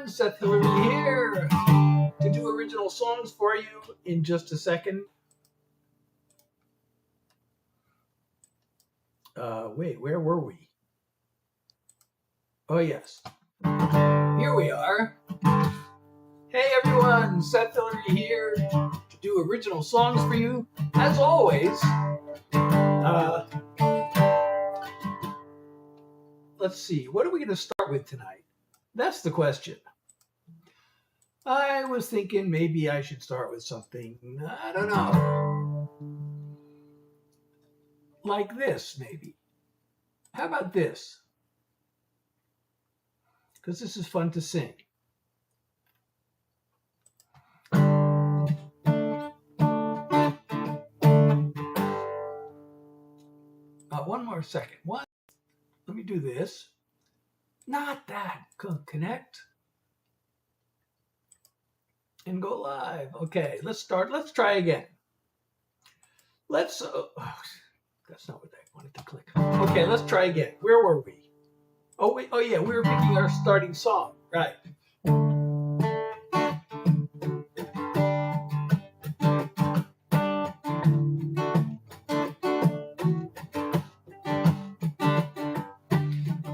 everyone, Seth Hillary here to do original songs for you in just a second. Wait, where were we? Oh, yes. Here we are. Hey everyone, Seth Hillary here to do original songs for you. As always, let's see, what are we going to start with tonight? That's the question. I was thinking maybe I should start with something, I don't know, like this maybe. How about this? Because this is fun to sing. One more second. Let me do this. Not that. Connect. And go live. Okay, let's start. Let's try again. That's not what I wanted to click. Okay, let's try again. Where were we? Oh, wait. Oh, yeah, we were picking our starting song. Right.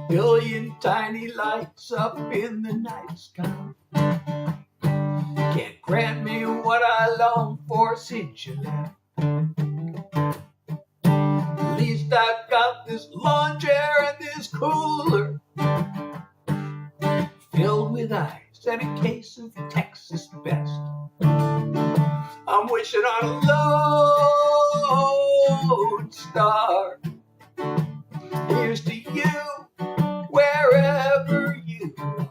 Billion tiny lights up in the night sky can't grant me what I long for since you left. At least I've got this lawn chair and this cooler filled with ice and a case of Texas Best. I'm wishing on a lone star. Here's to you, wherever you are.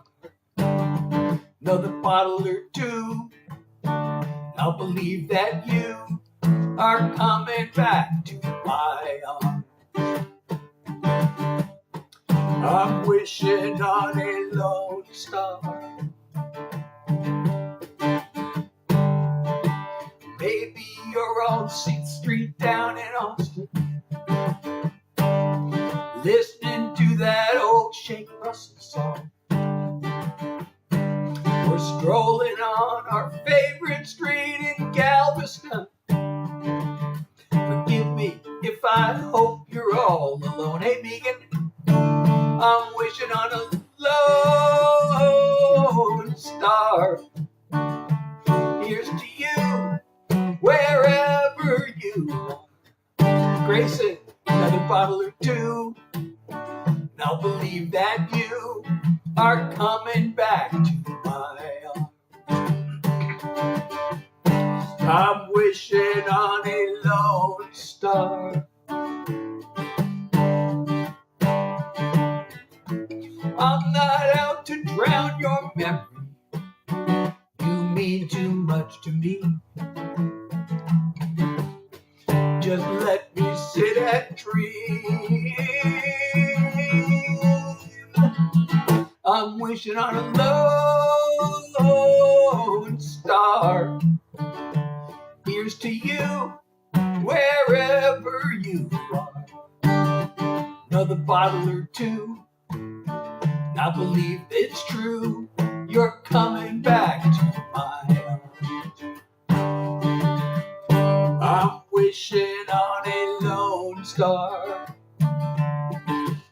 Another bottle or two, I'll believe that you are coming back to my arms. I'm wishing on a lone star. Maybe you're on 6th Street down in Austin, listening to that old Shake Russell song. We're strolling on our favorite street in Galveston. Forgive me if I hope you're all alone. Hey, Megan, I'm wishing on a lone star. Here's to you, wherever you are. Grayson, another bottle or two, and I'll believe that you are coming back to my arms. I'm wishing on a lone star. I'm not out to drown your memory. You mean too much to me. Just let me sit and dream. I'm wishing on a lone star. Here's to you, wherever you are. Another bottle or two, and I believe it's true. You're coming back to my arms. I'm wishing on a lone star.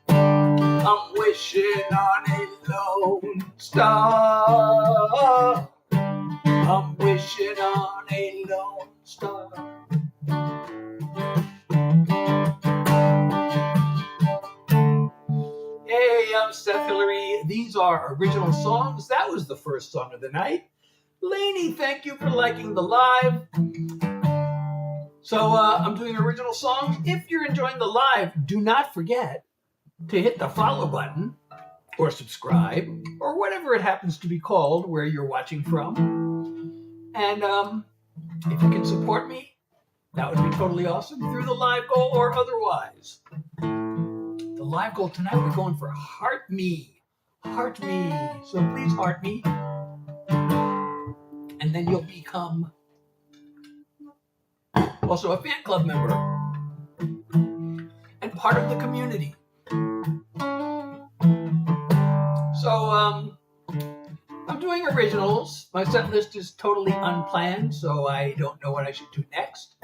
I'm wishing on a lone star. I'm wishing on a lone star. Hey, I'm Seth Hillary. These are original songs. That was the first song of the night. Lainey, thank you for liking the live. So I'm doing original songs. If you're enjoying the live, do not forget to hit the follow button or subscribe or whatever it happens to be called where you're watching from. And if you can support me, that would be totally awesome through the live goal or otherwise. The live goal tonight, we're going for Heart Me. Heart Me. So please heart me. And then you'll become also a fan club member and part of the community. So I'm doing originals. My set list is totally unplanned, so I don't know what I should do next.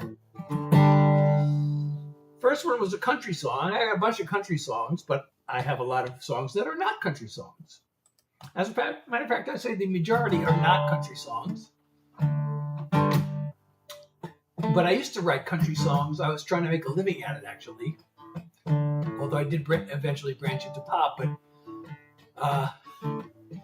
First one was a country song. I have a bunch of country songs, but I have a lot of songs that are not country songs. As a matter of fact, I say the majority are not country songs. But I used to write country songs. I was trying to make a living at it, actually. Although I did eventually branch into pop, but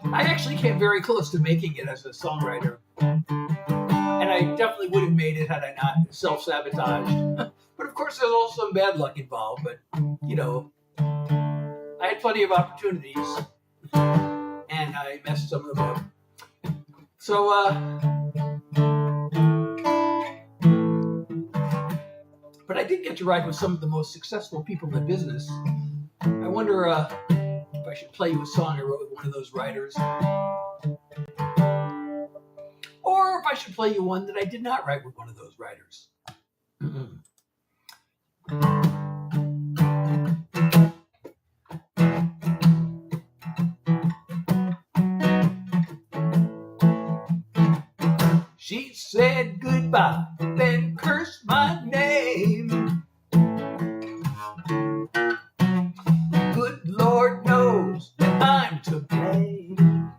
I actually came very close to making it as a songwriter. And I definitely would have made it had I not self-sabotaged. But of course, there's also some bad luck involved. But, you know, I had plenty of opportunities. And I messed some of them up. So, but I did get to write with some of the most successful people in business. I wonder if I should play you a song I wrote with one of those writers. Or if I should play you one that I did not write with one of those writers. She said goodbye, then cursed my name. Good Lord knows that I'm to blame.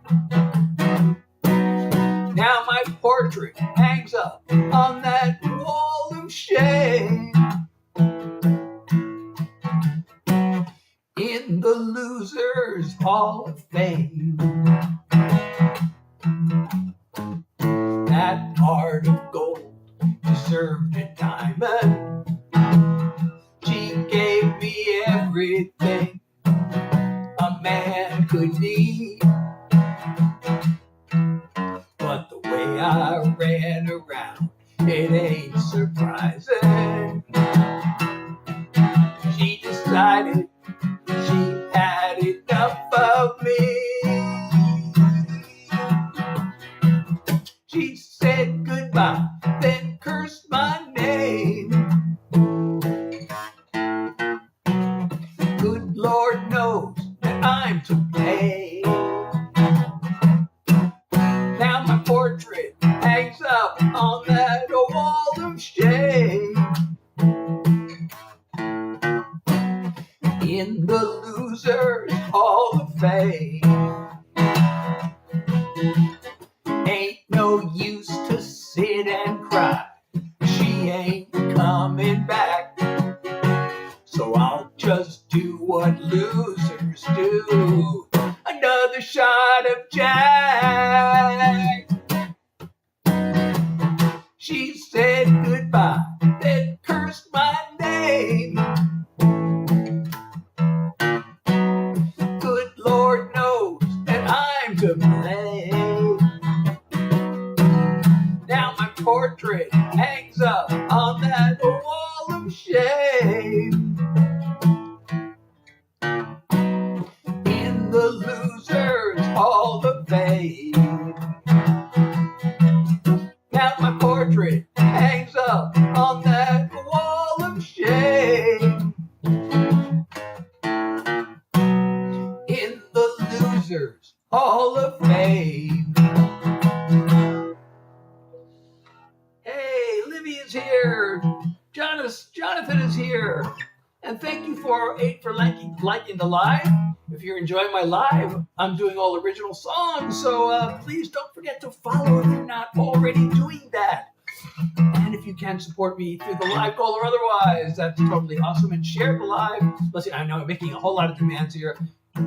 Now my portrait hangs up on that wall of shame. In the Losers Hall of Fame. That heart of gold deserved a diamond. She gave me everything a man could need. But the way I ran around, it ain't surprising. She decided she had enough of me. She said goodbye, then cursed my name. Good Lord knows that I'm to blame. Now my portrait hangs up on that wall of shame. In the Losers Hall of Fame. Ain't no use to sit and cry. She ain't coming back. So I'll just do what losers do. Another shot of Jack. She said goodbye, then cursed my name. Good Lord knows that I'm to blame. Now my portrait hangs up on that wall of shame. In the Losers Hall of Fame. Now my portrait hangs up on that wall of shame. In the Losers Hall of Fame. Hey, Livy is here. Jonathan is here. And thank you for liking the live. If you're enjoying my live, I'm doing all original songs. So please don't forget to follow if you're not already doing that. And if you can support me through the live call or otherwise, that's totally awesome. And share the live. Listen, I know I'm making a whole lot of demands here.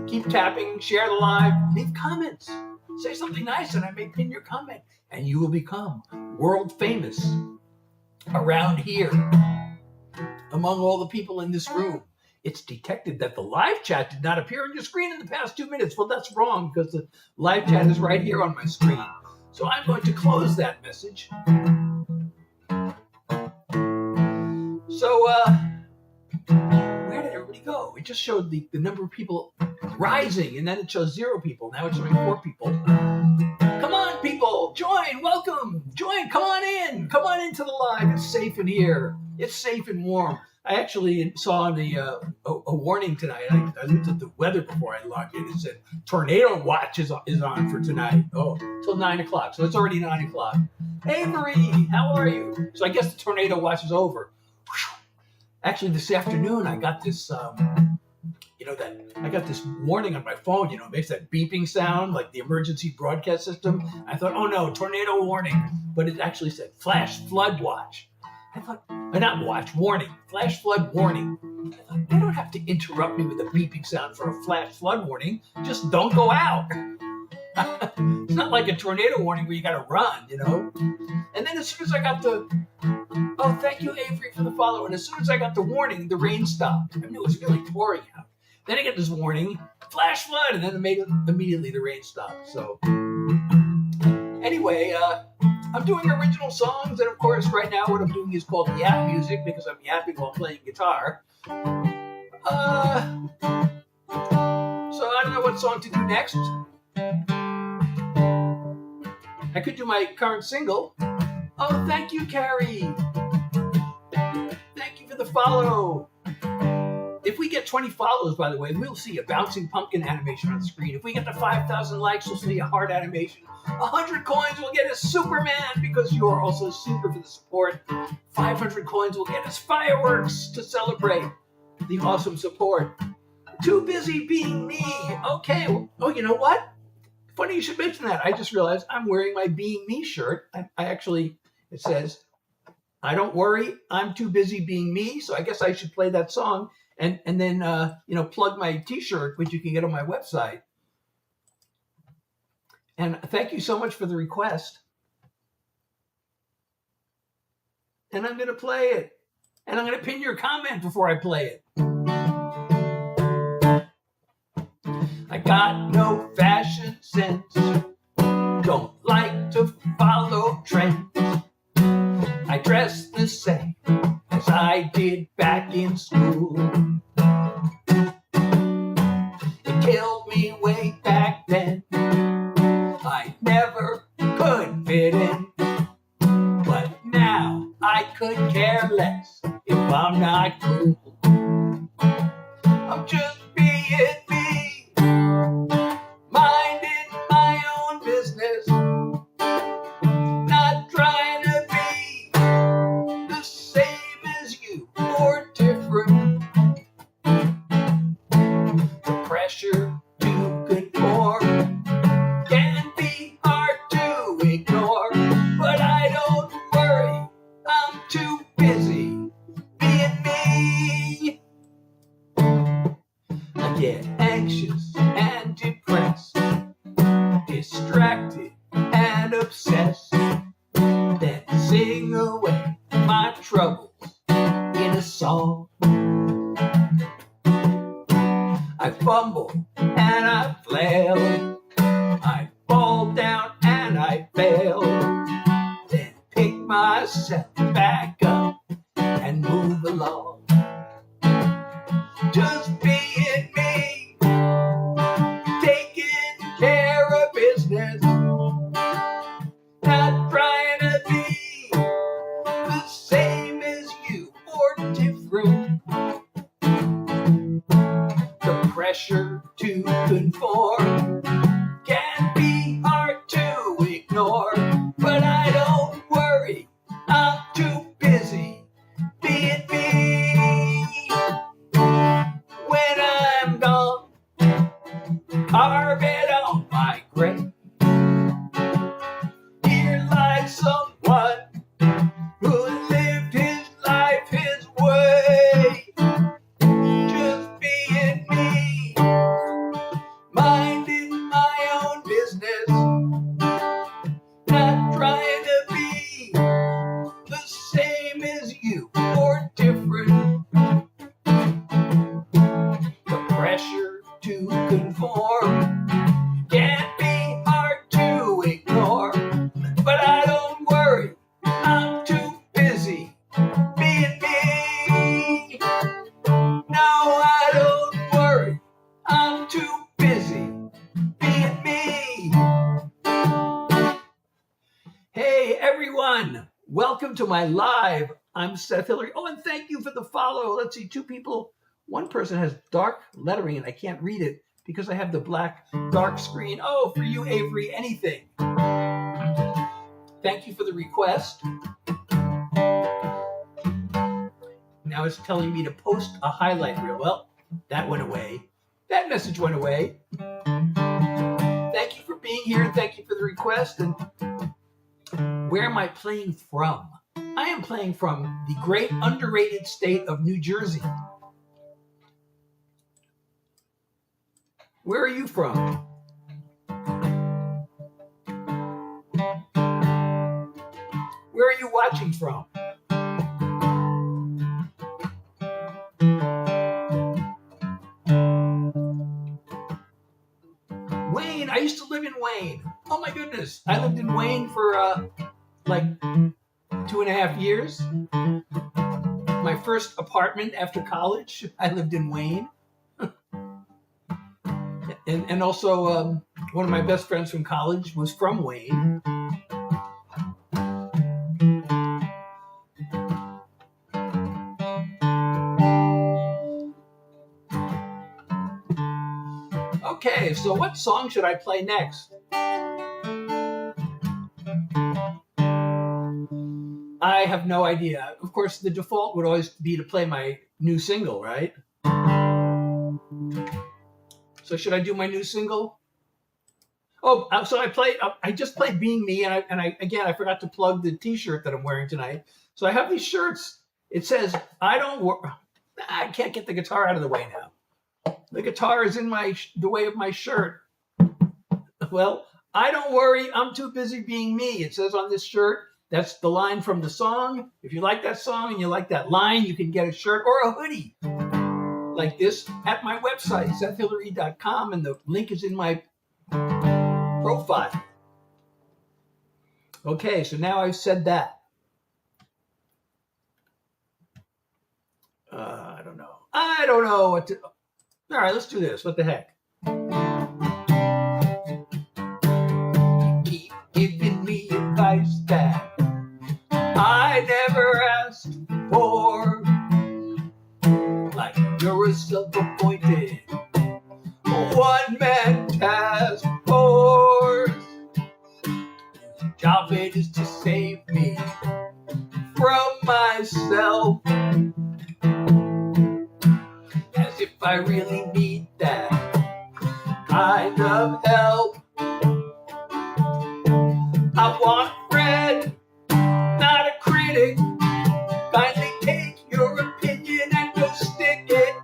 Keep tapping, share the live, leave comments. Say something nice and I may pin your comment. And you will become world famous around here among all the people in this room. It's detected that the live chat did not appear on your screen in the past 2 minutes. Well, that's wrong because the live chat is right here on my screen. So I'm going to close that message. So, where did everybody go? It just showed the number of people rising, and then it shows 0 people. Now it's showing 4 people. Come on, people, join, welcome, join, come on in. Come on into the live. It's safe in here. It's safe and warm. I actually saw on the a warning tonight. I looked at the weather before I logged in. It said tornado watch is on for tonight. Oh, till 9 o'clock. So it's already 9 o'clock. Hey, Marie, how are you? So I guess the tornado watch is over. Actually, this afternoon I got this, I got this warning on my phone. It makes that beeping sound like the emergency broadcast system. I thought, oh no, tornado warning, but it actually said flash flood watch. I thought, not watch, warning, flash flood warning. I thought, they don't have to interrupt me with a beeping sound for a flash flood warning. Just don't go out. It's not like a tornado warning where you got to run, And then as soon as I got oh, thank you, Avery, for the follow. And as soon as I got the warning, the rain stopped. I knew it was really pouring out. Then I get this warning, flash flood, and then immediately the rain stopped. So anyway, I'm doing original songs, and of course, right now what I'm doing is called yap music because I'm yapping while playing guitar. So I don't know what song to do next. I could do my current single. Oh, thank you, Carrie. Thank you for the follow. If we get 20 follows, by the way, we'll see a bouncing pumpkin animation on the screen. If we get to 5,000 likes, we'll see a heart animation. 100 coins will get us Superman because you are also super for the support. 500 coins will get us fireworks to celebrate the awesome support. Too busy being me. Okay. Oh, you know what? Funny you should mention that. I just realized I'm wearing my Being Me shirt. It says, I don't worry, I'm too busy being me. So I guess I should play that song and then, plug my t-shirt, which you can get on my website. And thank you so much for the request. And I'm going to play it. And I'm going to pin your comment before I play it. I got no fashion sense. Don't like to follow trends. I dress the same as I did back in school. It killed me way back then. I never could fit in. But now I could care less if I'm not cool. I'm just being me, minding my own business, not trying to be the same as you or different. The pressure to conform can be hard to ignore, but I don't worry, I'm too busy being me. I get anxious and depressed, distracted and obsessed, then sing away my troubles in a song. I fumble and I flail, I fall down and I fail, then pick myself back up and move along. Just being me, taking care of business, not trying to be the same as you or different. The pressure to conform can be hard to ignore, but I don't worry, I'm too busy being me. When I'm gone, carve it on my grave. Here lies someone who lived his life his way. Just being me, minding my own business, not trying to be the same as you or different. The pressure to conform can be hard to ignore, but I don't worry, I'm too busy being me. No, I don't worry, I'm too busy being me. Hey everyone, welcome to my live I'm Seth Hillary. Oh, and thank you for the follow. Let's see, 2 people. One person has dark lettering and I can't read it because I have the black dark screen. Oh, for you, Avery, anything. Thank you for the request. Now it's telling me to post a highlight reel. Well, that went away. That message went away. Thank you for being here and thank you for the request. And where am I playing from? I am playing from the great underrated state of New Jersey. Where are you from? Where are you watching from? Wayne, I used to live in Wayne. Oh my goodness. I lived in Wayne for like 2.5 years. My first apartment after college, I lived in Wayne. and also one of my best friends from college was from Wayne. Okay, so what song should I play next? I have no idea. Of course, the default would always be to play my new single, right? So should I do my new single? Oh, so I just played Being Me, and I forgot to plug the t-shirt that I'm wearing tonight. So I have these shirts. It says, I can't get the guitar out of the way now. The guitar is in the way of my shirt. Well, I don't worry. I'm too busy being me. It says on this shirt. That's the line from the song. If you like that song and you like that line, you can get a shirt or a hoodie like this at my website, sethhillary.com, and the link is in my profile. Okay, so now I've said that. I don't know what to... All right, let's do this. What the heck? Keep giving me advice that I never asked for. Like you're a self-appointed one-man task force. Job it is to save me from myself. As if I really need that kind of help. I want a friend, not a critic. Kindly take your opinion and go stick it.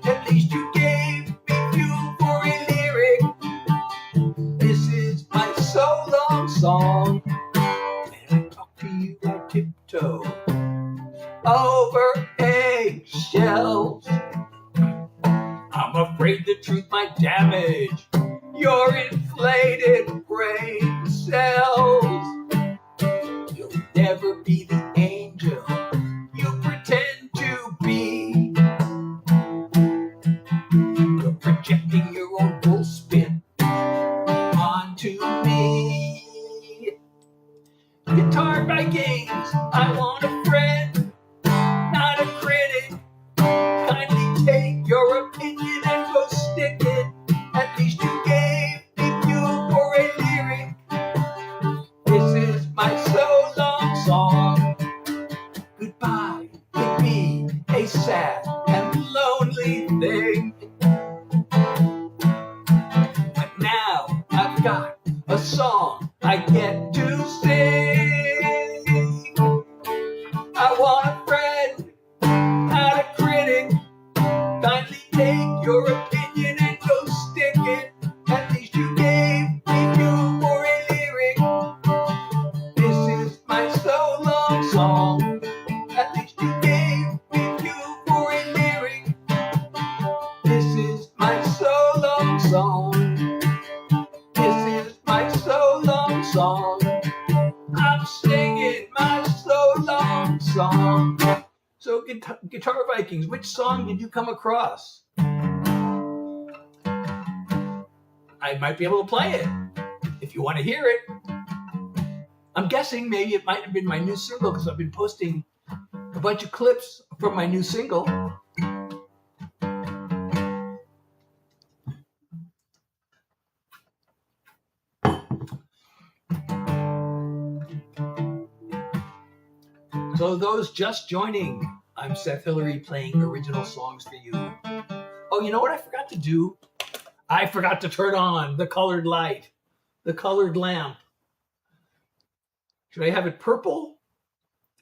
At least you gave me fuel for a lyric. This is my so long song. When I talk to you, I tiptoe over eggshells. I'm afraid the truth might damage your inflated brain cells. You'll never be the angel you pretend to be. You're projecting your own bullspit onto me. Guitar Vikings, I want a friend, not a critic. Kindly take your opinion and go stick it. At least you gave me fuel for a lyric. This is my so long song. Goodbye, it be a sad and lonely thing. But now I've got a song I get to sing. I want a friend, not a critic. Kindly take your opinion and go stick it. At least you gave me fuel for a lyric. This is my so long song. At least you gave me fuel for a lyric. This is my so long song. This is my so long song. I'm singing my so long song. So, Guitar Vikings, which song did you come across? I might be able to play it if you want to hear it. I'm guessing maybe it might have been my new single because I've been posting bunch of clips from my new single. So those just joining, I'm Seth Hillary playing original songs for you. Oh, you know what I forgot to do? I forgot to turn on the colored light, the colored lamp. Should I have it purple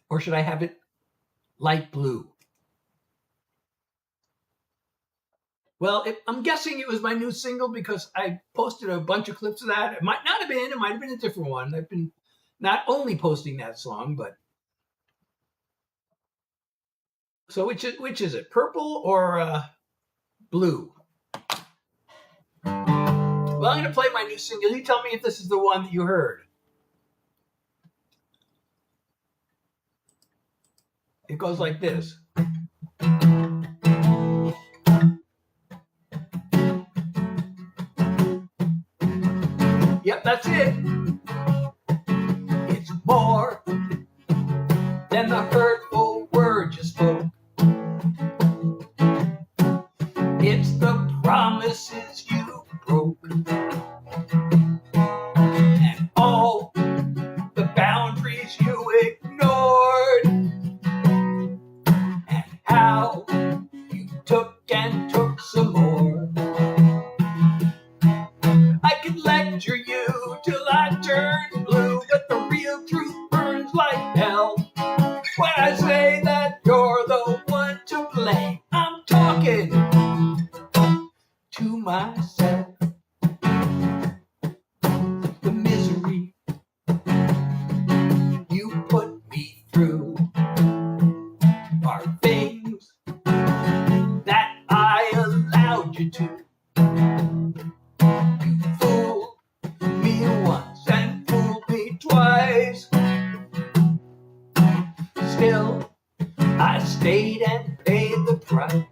or should I have it light blue? Well, I'm guessing it was my new single because I posted a bunch of clips of that. It might not have been. It might have been a different one. I've been not only posting that song, but... So which is it, purple or blue? Well, I'm going to play my new single. You tell me if this is the one that you heard. It goes like this. Yep, that's it. It's more than the hurtful word you spoke. It's the promises you broke. And all the boundaries you ignored. And how you took and took some more. I could lecture you till I turn blue, but the real truth burns like hell. When I say that you're the one to blame, I'm talking to myself. The misery you put me through are things that I allowed you to. You fooled me once and fooled me twice. Still, I stayed and paid the price.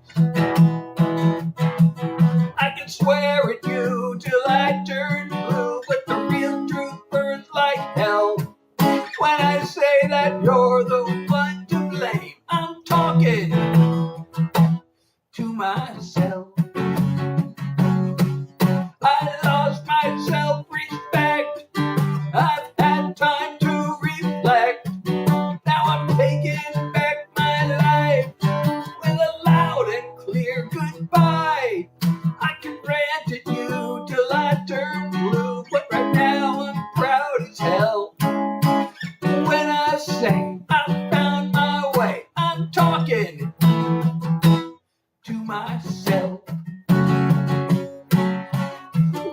I can swear at you till I turn blue, but the real truth burns like hell. When I say that you're the one to blame, I'm talking to myself. I lost my self-respect. I've had time to reflect. Now I'm taking back my life with a loud and clear goodbye. I can rant at you till I turn blue, but right now I'm proud as hell. When I say I found my way, I'm talking to myself.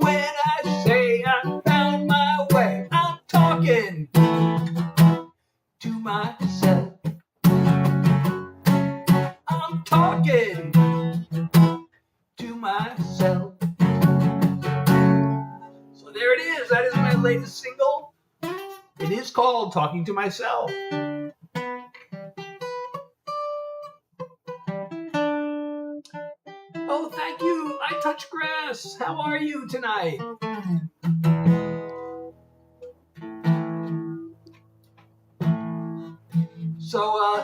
When I say I found my way, I'm talking to myself. I'm talking to myself. So there it is. That is my latest single. It is called Talking to Myself. Oh, thank you. I touch grass. How are you tonight? So,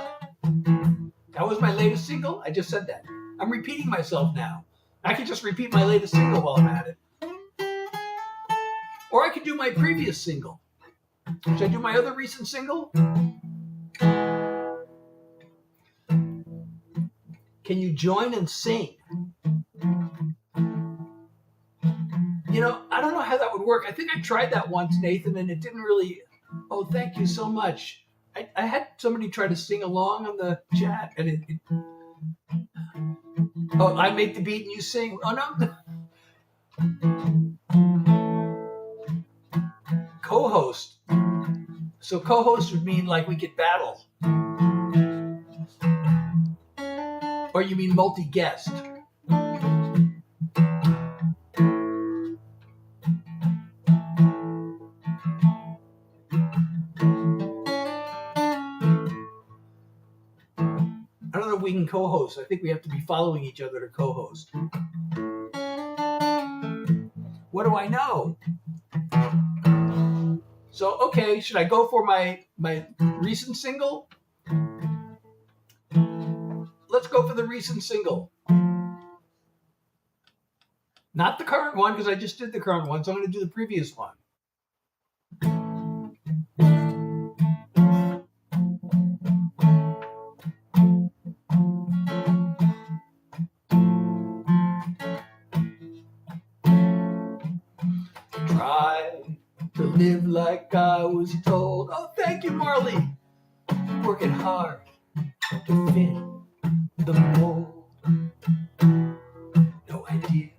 that was my latest single. I just said that. I'm repeating myself now. I could just repeat my latest single while I'm at it. Or I could do my previous single. Should I do my other recent single? Can you join and sing? You know, I don't know how that would work. I think I tried that once, Nathan, and it didn't really... Oh, thank you so much. I had somebody try to sing along on the chat, and it... Oh, I make the beat and you sing. Oh, no. Co-host. So co-host would mean like we could battle. Or you mean multi-guest? I don't know if we can co-host. I think we have to be following each other to co-host. What do I know? So, okay, should I go for my recent single? let's go for the recent single. Not the current one, because I just did the current one, so I'm going to do the previous one. Try to live like I was told. Oh, thank you, Marley. Working hard to fit the mold. No idea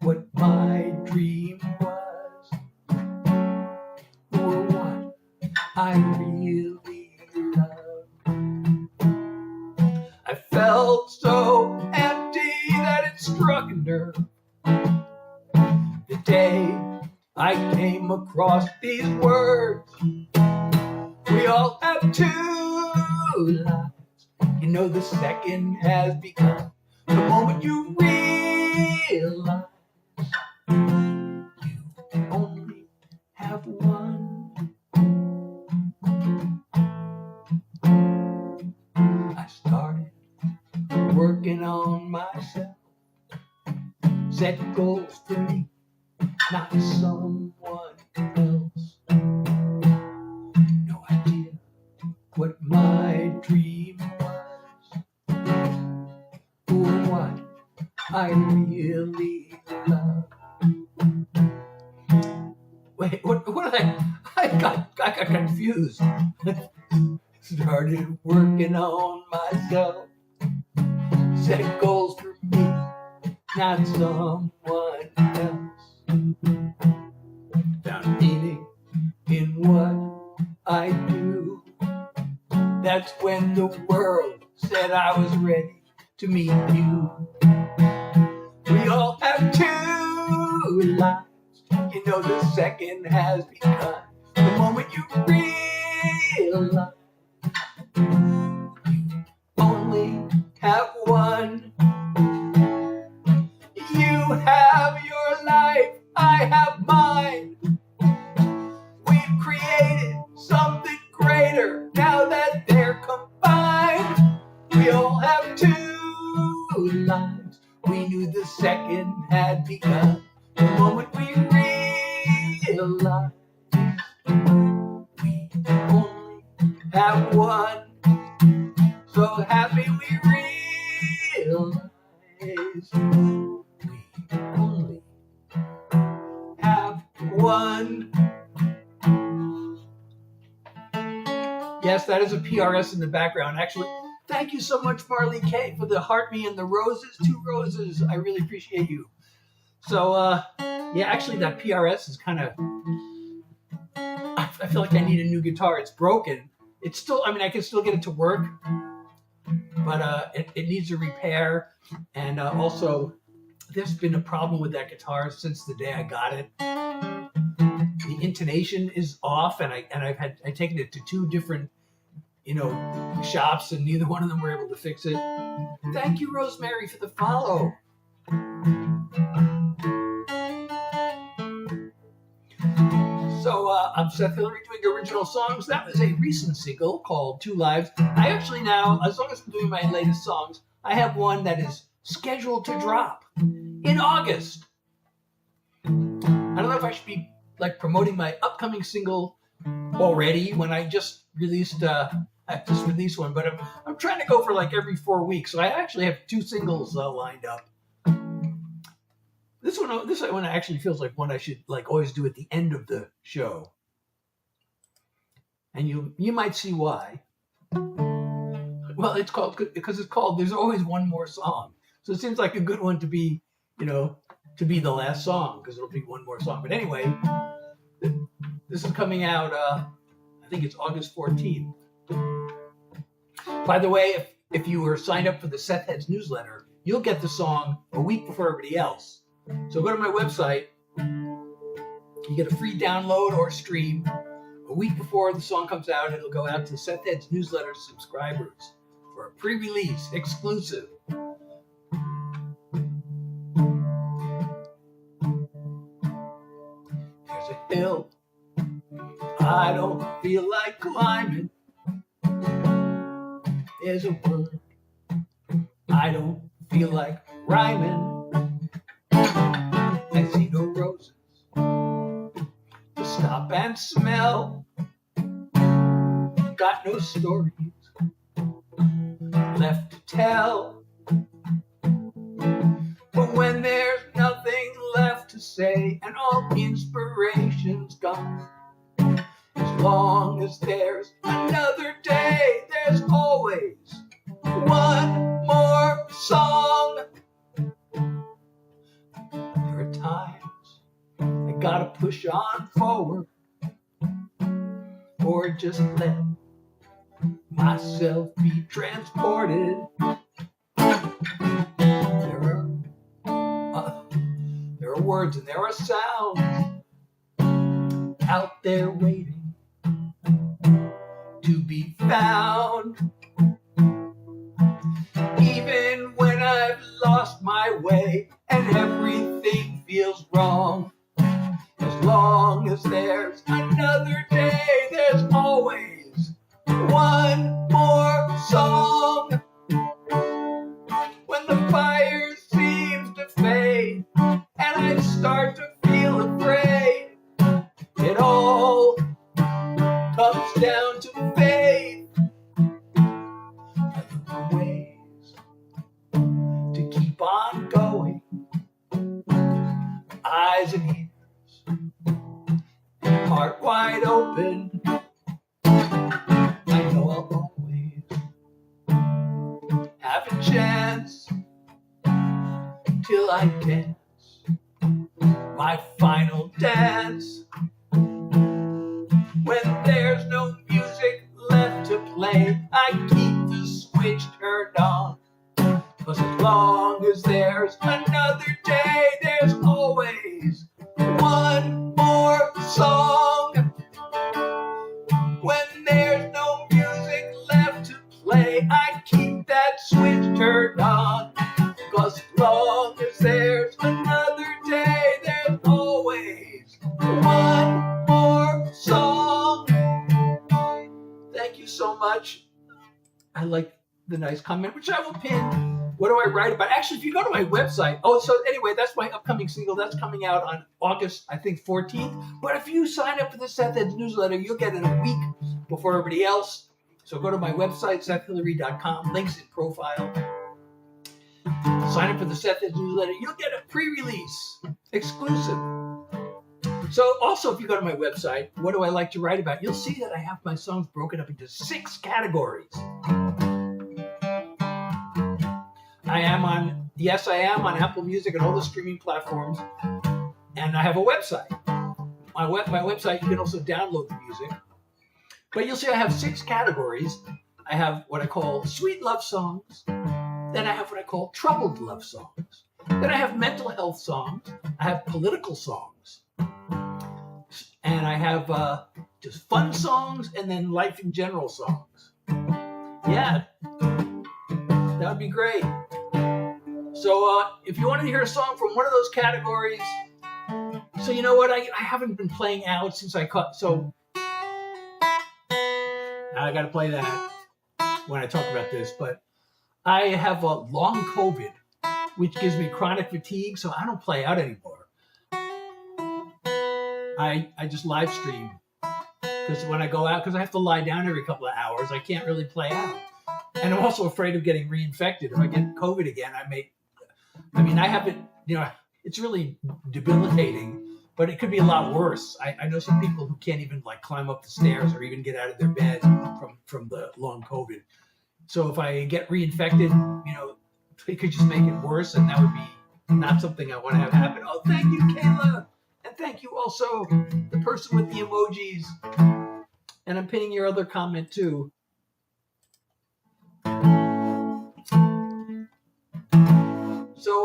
what my dream was, or what I really loved. I felt so empty that it struck a nerve. The day I came across these words, we all have two lives. You know the second has begun the moment you realize you only have one. I started working on myself, set goals for me, not someone else. No idea what my dream was, or what I really love. Wait, what did I got confused. Started working on myself, set goals for me, not someone else. Found meaning in what I do. That's when the world said I was ready to meet you. We all have two lives. You know the second has begun the moment you realize you only have one. You have your life, I have mine. We've created something greater now that they're combined. We all have two lives. We knew the second had begun the moment we realized we only have one. So happy we realize we only have one. Yes, that is a PRS in the background. Actually, thank you so much, Marley K, for the heart me and the roses. 2 roses. I really appreciate you. So, yeah, actually, that PRS is kind of... I feel like I need a new guitar. It's broken. It's still... I mean, I can still get it to work, but it needs a repair. And also, there's been a problem with that guitar since the day I got it. The intonation is off, and I've taken it to 2 different, shops, and neither one of them were able to fix it. Thank you, Rosemary, for the follow. So I'm Seth Hillary doing original songs. That was a recent single called 2 Lives. I actually now, as long as I'm doing my latest songs, I have one that is scheduled to drop in August. I don't know if I should be promoting my upcoming single already when I just released one, but I'm trying to go for every 4 weeks. So I actually have 2 singles lined up. This one actually feels like one I should always do at the end of the show, and you might see why. Well, it's called because it's called "There's Always One More Song," so it seems like a good one to be to be the last song, because it'll be one more song. But anyway, this is coming out. I think it's August 14th. By the way, if you were signed up for the Seth Heads newsletter, you'll get the song a week before everybody else. So go to my website. You get a free download or stream. A week before the song comes out, it'll go out to Seth Heads newsletter subscribers for a pre-release exclusive. There's a hill I don't feel like climbing. There's a word I don't feel like rhyming. I see no roses to stop and smell. Got no stories left to tell. But when there's nothing left to say and all inspiration's gone, as long as there's another day, there's always one more song. There are times I gotta push on forward, or just let myself be transported. There are words and there are sounds out there waiting to be found. Even when I've lost my way and everything feels wrong, as long as there's another day, there's always one more song. When the fire seems to fade and I start to feel afraid, it all comes down to faith. Ways to keep on going, eyes and ears and heart wide open. I know I'll always have a chance till I dance my final dance. When there's no music left to play, I keep the switch turned on. 'Cause as long as there's another day, there's always one more song. When there's no music left to play, I keep that switch turned on. 'Cause as long as there's another day, there's always one more song. Thank you so much. I like the nice comment, which I will pin. What do I write about? Actually, if you go to my website, so anyway, that's my upcoming single. That's coming out on August, I think, 14th. But if you sign up for the Seth Ed's newsletter, you'll get it a week before everybody else. So go to my website, SethHillary.com, links in profile. Sign up for the Seth Ed's newsletter. You'll get a pre-release, exclusive. So also, if you go to my website, what do I like to write about? You'll see that I have my songs broken up into 6 categories. I am on Apple Music and all the streaming platforms. And I have a website. My website, you can also download the music. But you'll see I have 6 categories. I have what I call sweet love songs. Then I have what I call troubled love songs. Then I have mental health songs. I have political songs. And I have just fun songs and then life in general songs. Yeah, that would be great. So if you wanted to hear a song from one of those categories, so you know what, I haven't been playing out since I cut, so now I got to play that when I talk about this, but I have a long COVID, which gives me chronic fatigue, so I don't play out anymore. I just live stream, because when I go out, because I have to lie down every couple of hours, I can't really play out. And I'm also afraid of getting reinfected. If I get COVID again, I haven't, it's really debilitating, but it could be a lot worse. I know some people who can't even climb up the stairs or even get out of their bed from the long COVID. So if I get reinfected, it could just make it worse, and that would be not something I want to have happen. Oh, thank you, Kayla. And thank you also, the person with the emojis. And I'm pinning your other comment too. So,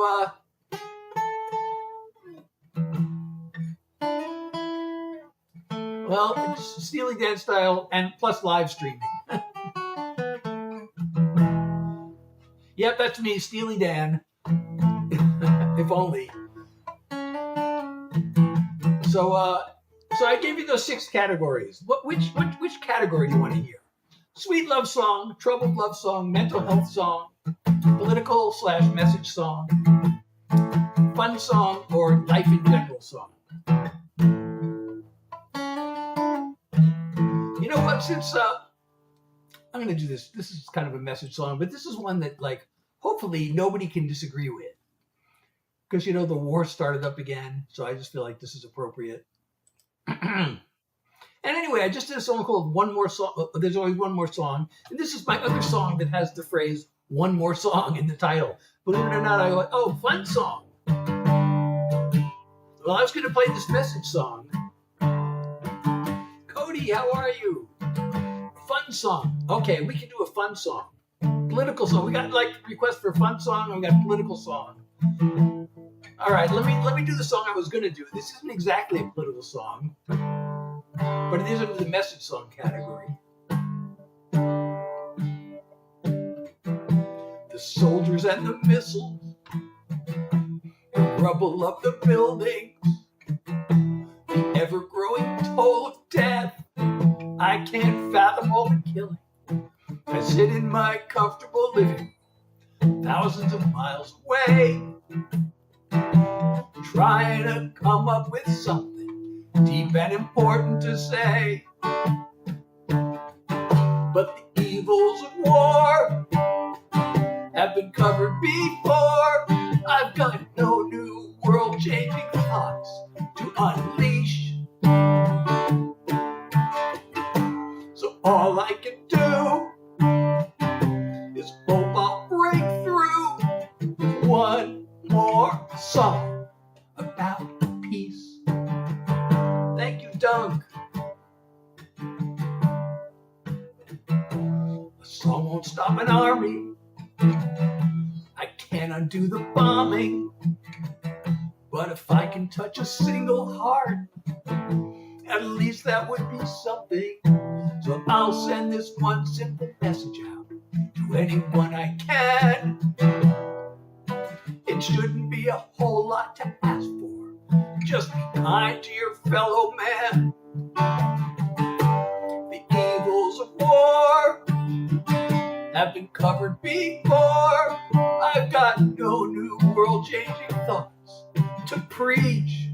well, it's Steely Dan style and plus live streaming. Yep, that's me, Steely Dan. If only. So I gave you those 6 categories. Which category do you want to hear? Sweet love song, troubled love song, mental health song, Political / message song, fun song, or life in general song. You know what? Since I'm going to do this. This is kind of a message song, but this is one that, like, hopefully nobody can disagree with. Because, the war started up again, so I just feel like this is appropriate. And anyway, I just did a song called One More Song. There's always one more song. And this is my other song that has the phrase, one more song in the title. Believe it or not, I go, oh, fun song. Well, I was going to play this message song. Cody, how are you? Fun song. Okay, we can do a fun song. Political song. We got requests for a fun song, and we got a political song. All right, let me do the song I was going to do. This isn't exactly a political song, but it is under the message song category. The soldiers and the missiles, the rubble of the buildings, the ever-growing toll of death. I can't fathom all the killing. I sit in my comfortable living, thousands of miles away, trying to come up with something deep and important to say. But the evils of war have been covered before. I've got no new world-changing thoughts to unleash. So all I can do is hope I'll break through with one more song about peace. Thank you, Dunk. A song won't stop an army. I can't undo the bombing. But if I can touch a single heart, at least that would be something. So I'll send this one simple message out to anyone I can. It shouldn't be a whole lot to ask for. Just be kind to your fellow man. The evils of war have been covered before. I've got no new world-changing thoughts to preach.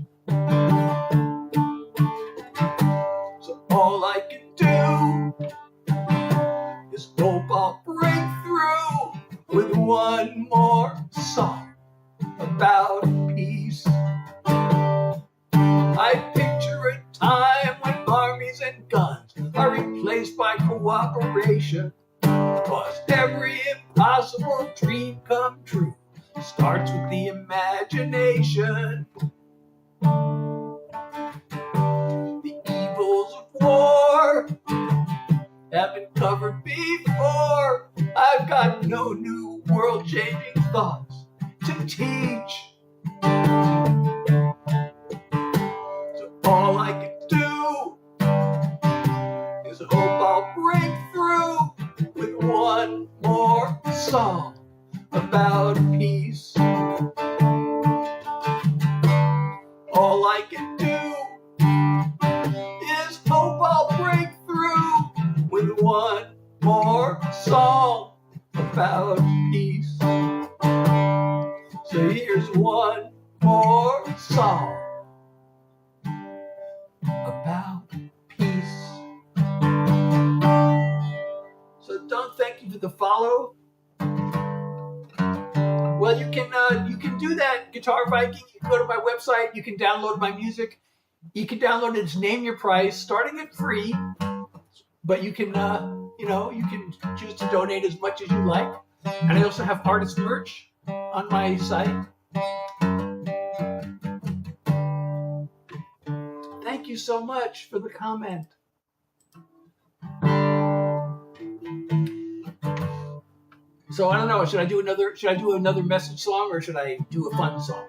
So all I can do is hope I'll break through with one more song about peace. I picture a time when armies and guns are replaced by cooperation. 'Cause every impossible dream come true starts with the imagination. The evils of war have been covered before. I've got no new world-changing thoughts to teach. So all I can do is hope I'll break through with one more song about peace. All I can do is hope I'll break through with one more song about peace. So here's one more song about peace. So don't thank you for the follow. Well, you can do that, Guitar Viking. You can go to my website. You can download my music. You can download it. It's Name Your Price, starting at free. But you can, you can choose to donate as much as you like. And I also have artist merch on my site. Thank you so much for the comment. So I don't know. Should I do another message song, or should I do a fun song?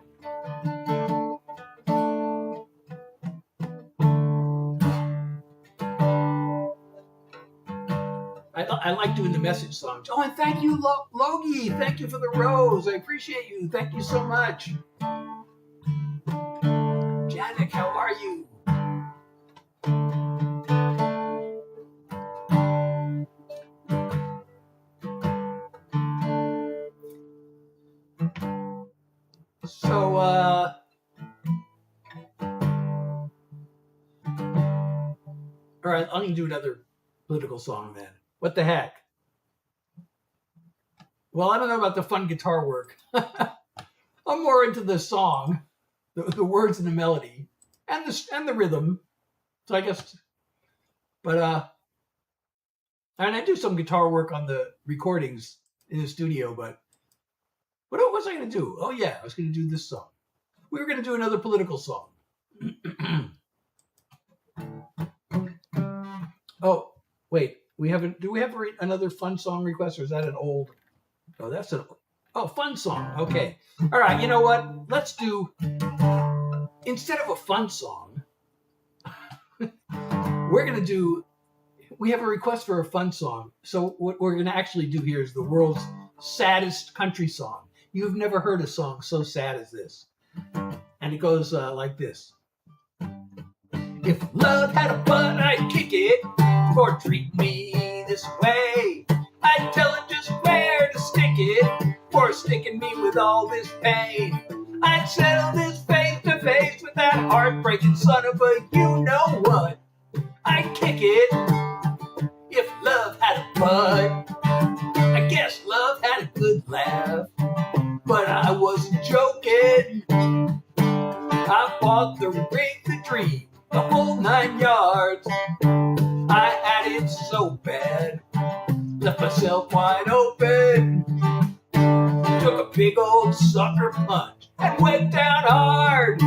I like doing the message songs. Oh, and thank you, Logie. Thank you for the rose. I appreciate you. Thank you so much. Janik, how are you? So, all right, I'm going to do another political song then. What the heck? Well, I don't know about the fun guitar work. I'm more into the song, the words and the melody, and the rhythm. So I guess, but and I do some guitar work on the recordings in the studio. But what was I going to do? Oh yeah, I was going to do this song. We were going to do another political song. Oh wait, we haven't. Do we have another fun song request, or is that an old? Oh, that's an fun song. Okay, all right. You know what? Let's do instead of a fun song. We're going to do. We have a request for a fun song. So what we're going to actually do here is the world's saddest country song. You've never heard a song so sad as this, and it goes like this. If love had a butt, I'd kick it for treating me this way. I'd tell it just where to stick it for sticking me with all this pain. I'd settle this face to face with that heartbreaking son of a you-know-what. I'd kick it if love had a butt. I guess love had a good laugh, but I wasn't joking. I fought the ring, the dream, the whole 9 yards. I had it so bad, left myself wide open. Took a big old sucker punch and went down hard.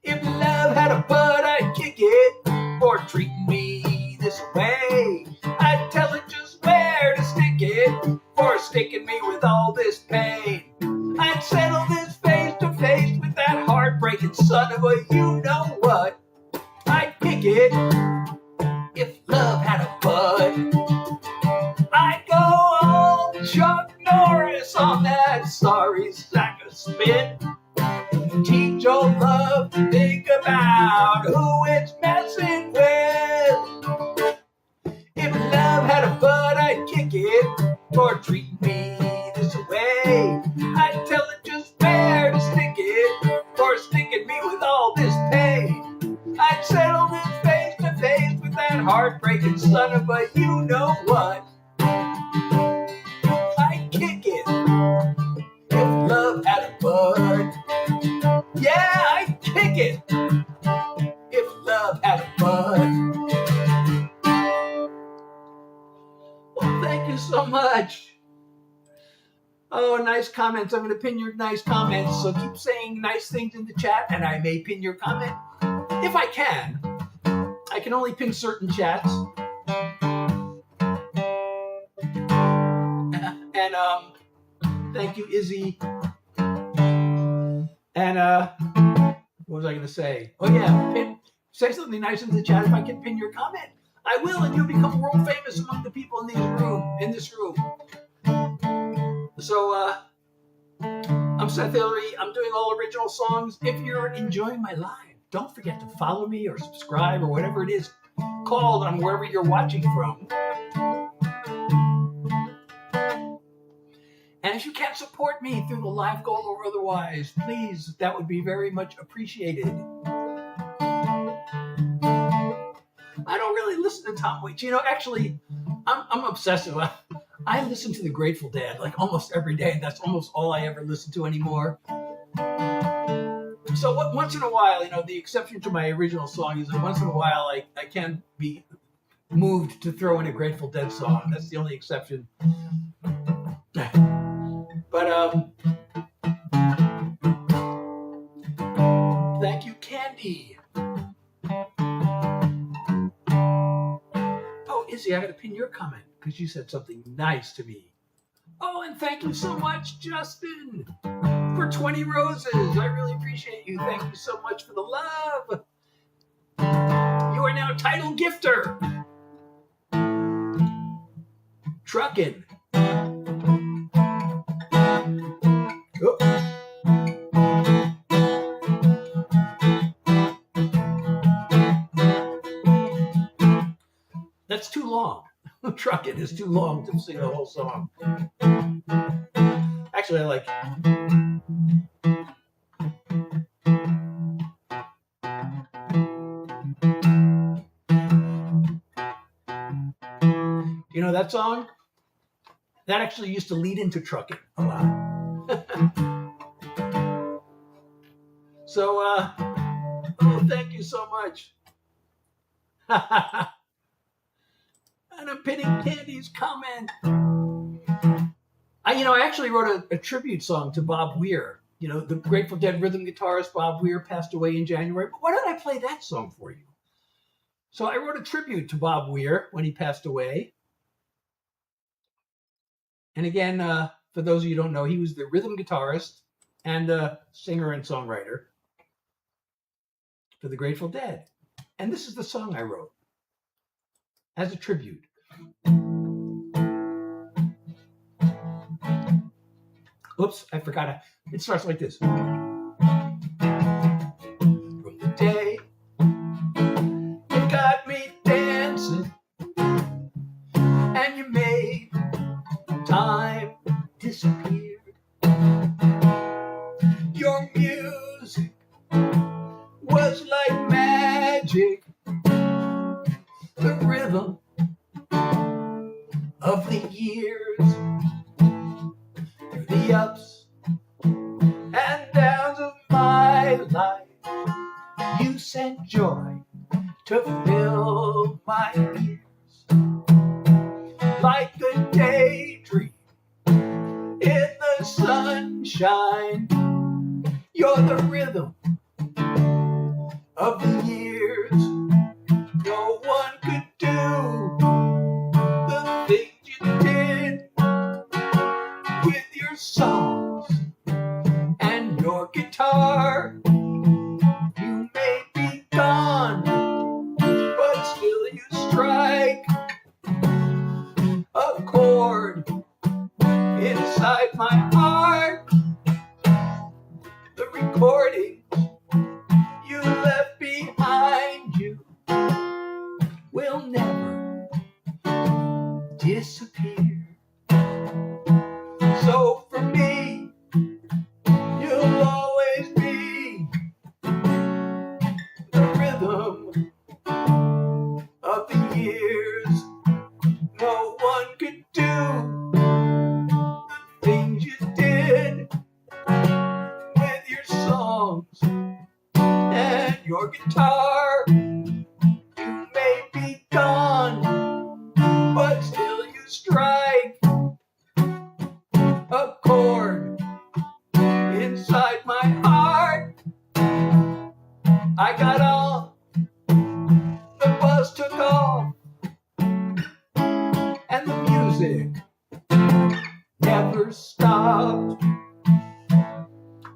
If love had a butt, I'd kick it for treating me this way. I'd tell it just where to stick it for sticking me with all this pain. I'd settle this face to face with that heartbreaking son of a you-know-what. I'd kick it if love had a butt. I'd go all Chuck Norris on that sorry sack of spit. Teach old love to think about who it's messing with. If love had a butt, I'd kick it for treating me this way. I'd tell it just where to stick it for sticking me with all this pain. I'd settle this face to face with that heartbreaking son of a you-know-what. I'd kick it if love had a butt. Yeah, I'd kick it if love had a butt. Well, thank you so much. Oh, nice comments. I'm going to pin your nice comments. So keep saying nice things in the chat, and I may pin your comment if I can. I can only pin certain chats. And thank you, Izzy. And what was I going to say? Oh yeah, say something nice in the chat. If I can pin your comment, I will, and you'll become world famous among the people in this room. So I'm Seth Hillary. I'm doing all original songs. If you're enjoying my live, don't forget to follow me or subscribe or whatever it is called on wherever you're watching from. And if you can't support me through the live goal or otherwise, please, that would be very much appreciated. I don't really listen to Tom Waits. You know, actually, I'm obsessive. I listen to the Grateful Dead like almost every day. That's almost all I ever listen to anymore. So once in a while, you know, the exception to my original song is that once in a while I can be moved to throw in a Grateful Dead song. That's the only exception. But thank you, Candy. Oh, Izzy, I got to pin your comment because you said something nice to me. Oh, and thank you so much, Justin, for 20 roses. I really appreciate you. Thank you so much for the love. You are now title gifter. Truckin'. Oh. That's too long. Truckin' is too long to sing the whole song. Actually, I like it. You know that song? That actually used to lead into trucking a lot. So, oh, thank you so much. And I'm pinning Candy's comment. I actually wrote a tribute song to Bob Weir. You know, the Grateful Dead rhythm guitarist Bob Weir passed away in January. But why don't I play that song for you? So I wrote a tribute to Bob Weir when he passed away. And again, for those of you who don't know, he was the rhythm guitarist and singer and songwriter for the Grateful Dead. And this is the song I wrote as a tribute. Oops, I forgot. It starts like this. From the day you got me dancing and you made time disappear. Your music was like magic, the rhythm of the years, through the ups and downs of my life. You sent joy to fill my ears, like a daydream in the sunshine. You're the rhythm of the years. No one could do the things you did with your songs and your guitar. You may be gone, but still you strike a chord inside my heart. The recordings you left behind you will never disappear. So for me, you'll always be the rhythm of the years. No one could do the things you did with your songs and your guitar. You may be gone, but still you strike a chord inside my heart. I got on, the bus took off, and the music never stopped.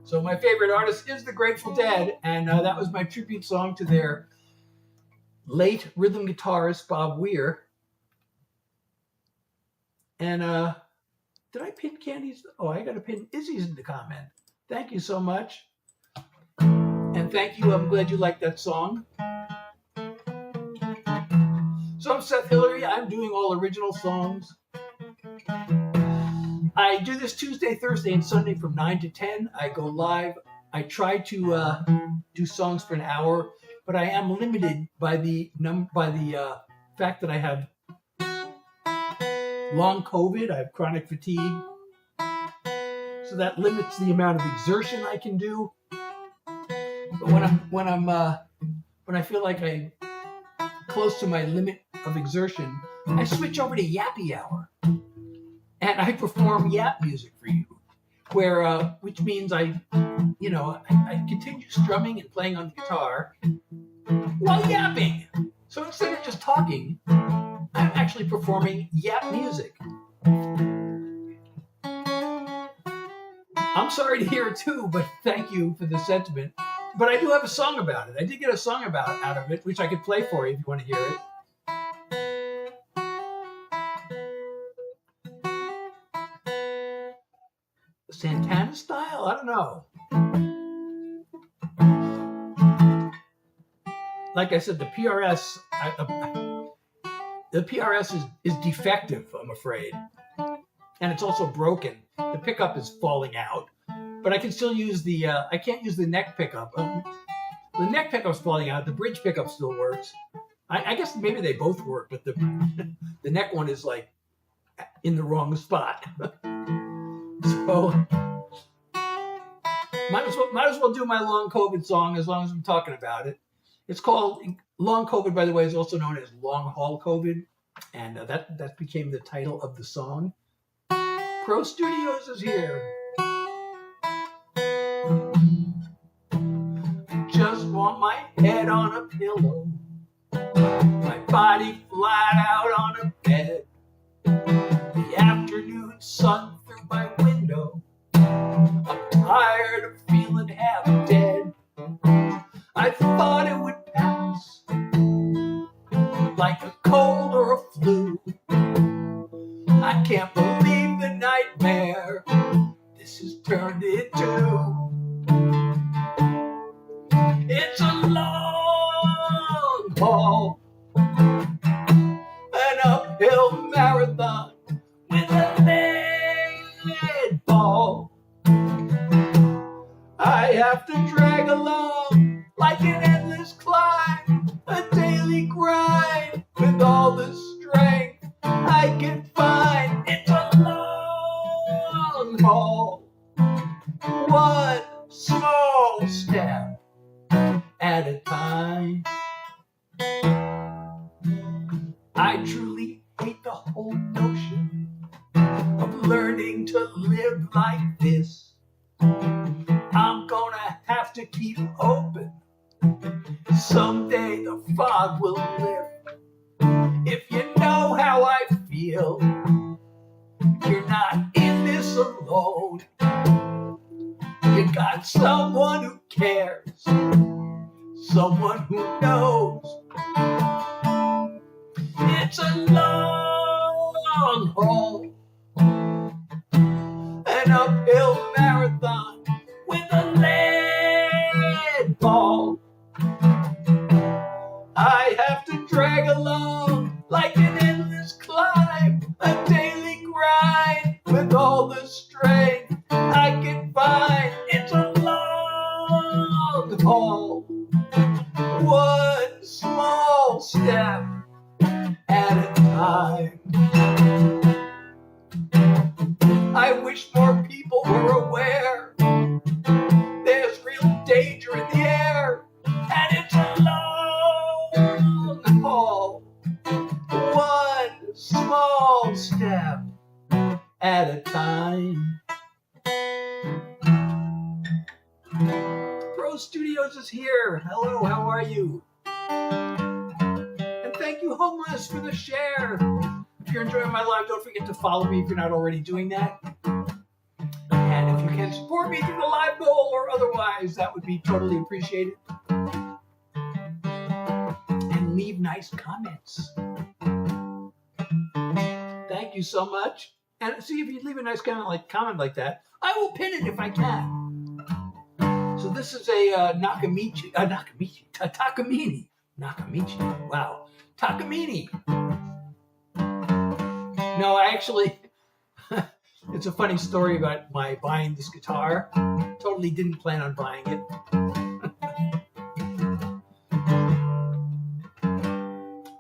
So my favorite artist is the Grateful Dead, and that was my tribute song to their late rhythm guitarist, Bob Weir. And did I pin Candy's? Oh, I got to pin Izzy's in the comment. Thank you so much. And thank you. I'm glad you liked that song. So I'm Seth Hillary. I'm doing all original songs. I do this Tuesday, Thursday, and Sunday from 9 to 10. I go live. I try to do songs for an hour, but I am limited by the fact that I have long COVID. I have chronic fatigue, so that limits the amount of exertion I can do. But when I feel like I'm close to my limit of exertion, I switch over to Yappy Hour. And I perform yap music for you, which means I continue strumming and playing on the guitar while yapping. So instead of just talking, I'm actually performing yap music. I'm sorry to hear it too, but thank you for the sentiment. But I do have a song about it. I did get a song out of it, which I could play for you if you want to hear it. Santana style? I don't know. Like I said, the PRS is defective, I'm afraid. And it's also broken. The pickup is falling out. But I can still use I can't use the neck pickup. The neck pickup's falling out. The bridge pickup still works. I guess maybe they both work, but the the neck one is like in the wrong spot. So might as well do my long COVID song as long as I'm talking about it. It's called Long COVID, by the way, is also known as Long Haul COVID, and that became the title of the song. Pro Studios is here. Just want my head on a pillow, my body flat out on a bed, the afternoon sun through my window. I'm tired of feeling half dead. I thought it would pass like a cold or a flu. I can't believe the nightmare this has turned into. It's a long haul, an uphill marathon with a lead ball. I have to drag along like an endless climb, a daily grind with all the strength I can find. It's a long haul, one small step at a time. I truly hate the whole notion of learning to live like this. I'm gonna have to keep open. Someday the fog will lift. If you know how I feel, you're not in this alone. You got someone who cares, someone who knows. It's a long haul, an uphill marathon with a lead ball. I have to drag along like an endless climb, a daily grind with all the strength I can find. It's a long haul, one small step at a time. I wish more people were aware there's real danger in the air, and it's a long haul, one small step at a time. Pro Studios is here. Hello, how are you? And thank you, Homeless, for the share. If you're enjoying my live, don't forget to follow me if you're not already doing that. And if you can support me through the live goal or otherwise, that would be totally appreciated. And leave nice comments. Thank you so much. And see, if you leave a nice comment like that, I will pin it if I can. So this is a Takamine. Wow. Takamine. No, I actually, it's a funny story about my buying this guitar. Totally didn't plan on buying it.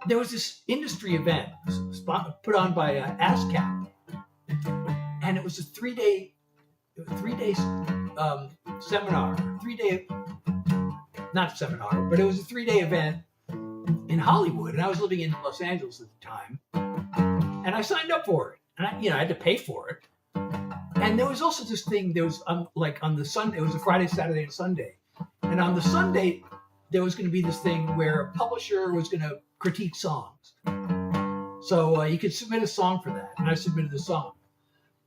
There was this industry event put on by ASCAP, and it was a three-day seminar, not seminar, but it was a 3-day event in Hollywood, and I was living in Los Angeles at the time, and I signed up for it, and I had to pay for it. And there was also this thing. There was on the Sunday, it was a Friday, Saturday, and Sunday, and on the Sunday there was going to be this thing where a publisher was going to critique songs. So you could submit a song for that, and I submitted a song.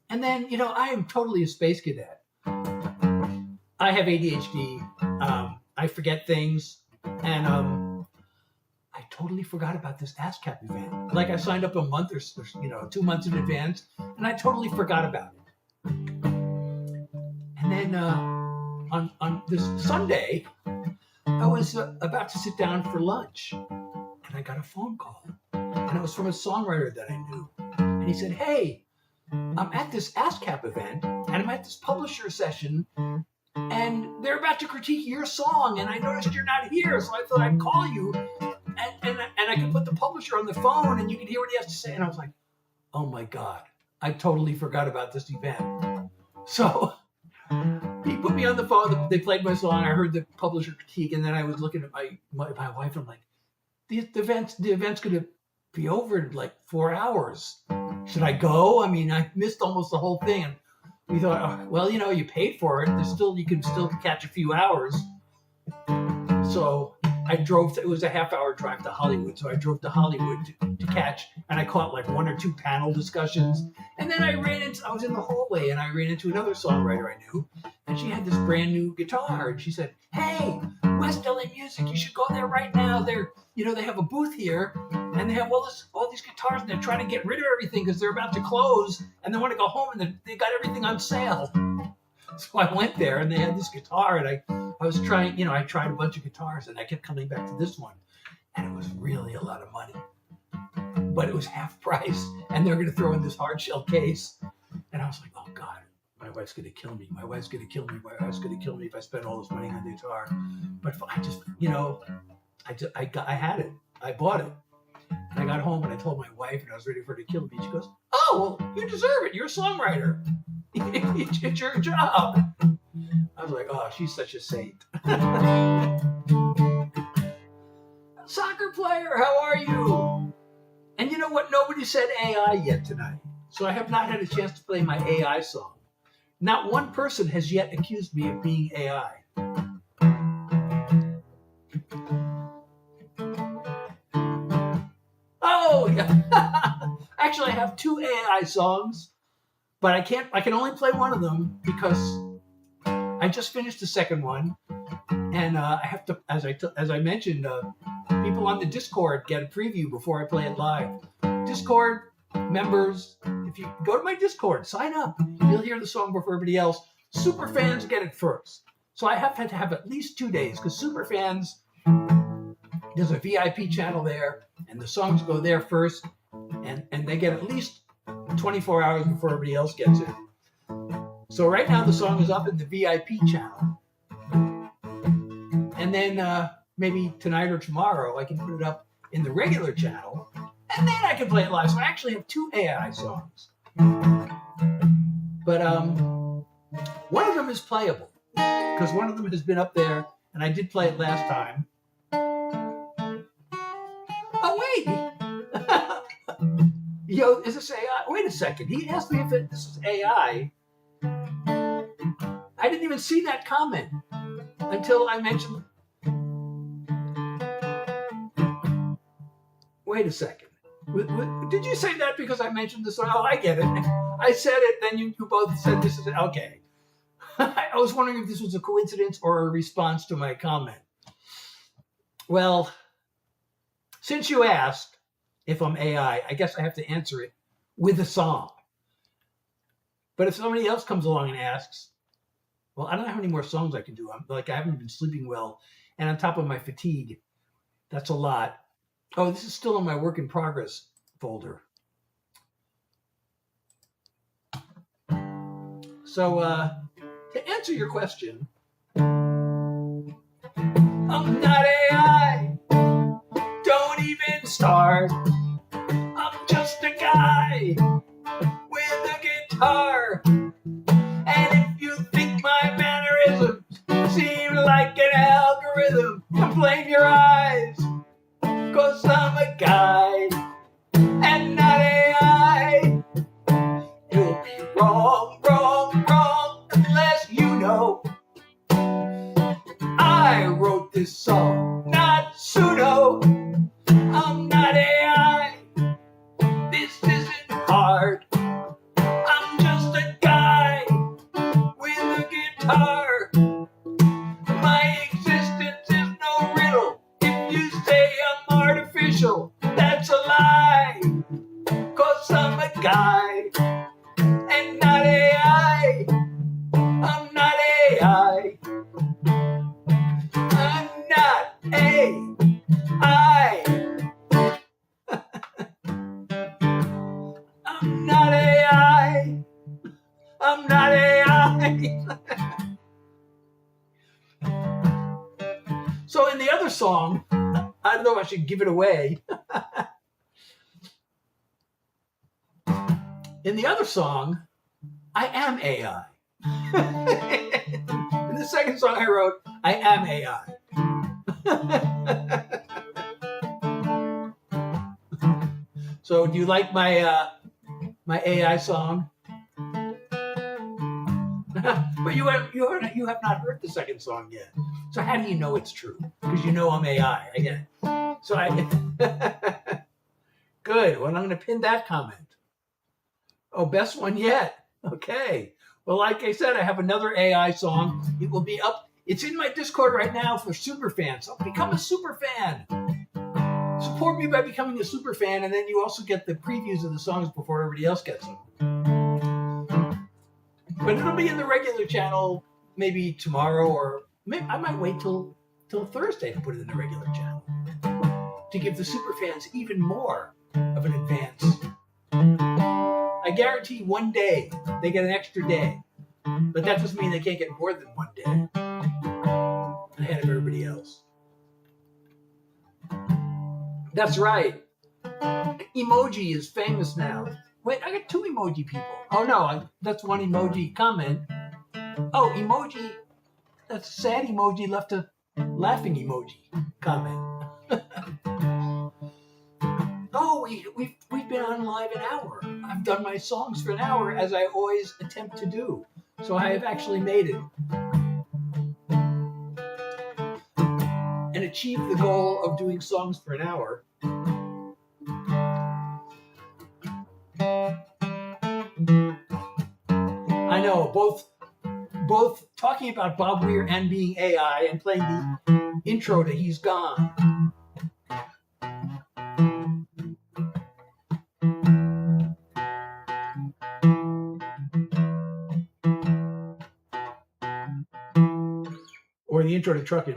And then I am totally a space cadet. I have ADHD. I forget things, and I totally forgot about this ASCAP event. Like I signed up a month or 2 months in advance, and I totally forgot about it. And then on this Sunday, I was about to sit down for lunch, and I got a phone call, and it was from a songwriter that I knew, and he said, "Hey, I'm at this ASCAP event, and I'm at this publisher session, and they're about to critique your song, and I noticed you're not here, so I thought I'd call you." And I I could put the publisher on the phone and you could hear what he has to say. And I was like, oh my God, I totally forgot about this event. So he put me on the phone. They played my song. I heard the publisher critique, and then I was looking at my wife. And I'm like, the event's going to be over in like 4 hours. Should I go? I mean, I missed almost the whole thing. And we thought, oh, well, you paid for it. You can still catch a few hours. So I drove. It was a half-hour drive to Hollywood. So I drove to Hollywood to catch, and I caught like 1 or 2 panel discussions. And then I was in the hallway, and I ran into another songwriter I knew, and she had this brand new guitar, and she said, "Hey, West LA Music, you should go there right now. They have a booth here, and they have all these guitars, and they're trying to get rid of everything because they're about to close, and they want to go home, and they got everything on sale." So I went there, and they had this guitar, and I was trying, I tried a bunch of guitars, and I kept coming back to this one, and it was really a lot of money, but it was half price, and they're going to throw in this hard shell case, and I was like, oh God, my wife's going to kill me. My wife's going to kill me. My wife's going to kill me if I spend all this money on the guitar. But I just, I had it. I bought it. And I got home and I told my wife, and I was ready for her to kill me. She goes, "Oh, well, you deserve it. You're a songwriter. It's your job." I was like, oh, she's such a saint. Soccer player, how are you? And you know what? Nobody said AI yet tonight. So I have not had a chance to play my AI song. Not one person has yet accused me of being AI. Oh, yeah. Actually, I have 2 AI songs, but I can only play one of them because I just finished the second one, and I have to, as I mentioned, people on the Discord get a preview before I play it live. Discord members, if you go to my Discord, sign up. You'll hear the song before everybody else. Super fans get it first. So I have to have at least 2 days, because super fans, there's a VIP channel there, and the songs go there first, and they get at least 24 hours before everybody else gets it. So right now the song is up in the VIP channel, and then maybe tonight or tomorrow I can put it up in the regular channel, and then I can play it live. So I actually have 2 AI songs, but one of them is playable because one of them has been up there, and I did play it last time. Oh wait, yo, is this AI? Wait a second. He asked me if this is AI. I didn't even see that comment until I mentioned. Wait a second. Did you say that because I mentioned this? Oh, I get it. I said it, then you both said this is it. Okay. I was wondering if this was a coincidence or a response to my comment. Well, since you asked if I'm AI, I guess I have to answer it with a song. But if somebody else comes along and asks, well, I don't know how many more songs I can do. I haven't been sleeping well, and on top of my fatigue, that's a lot. Oh, this is still in my work in progress folder. So to answer your question, I'm not AI. Don't even start. I'm just a guy with a guitar. And if you think my mannerisms seem like an algorithm, blame your eyes. 'Cause I'm a guy and not AI. You'll be wrong, wrong, wrong, unless you know I wrote this song, not pseudo. I'm not AI. This isn't hard. I'm just a guy with a guitar. My existence is no riddle. If you say I'm artificial, that's a lie. 'Cause I'm a guy and not AI. I'm not AI. I'm not AI. I'm not AI. I'm not AI. So in the other song, I don't know if I should give it away. In the other song, I am AI. In the second song I wrote, I am AI. So, do you like my my AI song? But you have not heard the second song yet. So how do you know it's true? Because you know I'm AI. I get it. So good. Well, I'm going to pin that comment. Oh, best one yet. Okay. Well, like I said, I have another AI song. It will be up. It's in my Discord right now for super fans. So become a super fan. Support me by becoming a super fan, and then you also get the previews of the songs before everybody else gets them. But it'll be in the regular channel maybe tomorrow, or maybe I might wait till Thursday to put it in the regular channel to give the super fans even more of an advance. I guarantee one day they get an extra day, but that doesn't mean they can't get more than one day ahead of everybody else. That's right. Emoji is famous now. Wait, I got 2 emoji people. Oh no, that's one emoji comment. Oh, emoji. That's a sad emoji left a laughing emoji comment. Oh, we've been on live an hour. I've done my songs for an hour, as I always attempt to do. So I have actually made it. And achieved the goal of doing songs for an hour. I know, both talking about Bob Weir and being AI and playing the intro to He's Gone. Or the intro to Truckin'.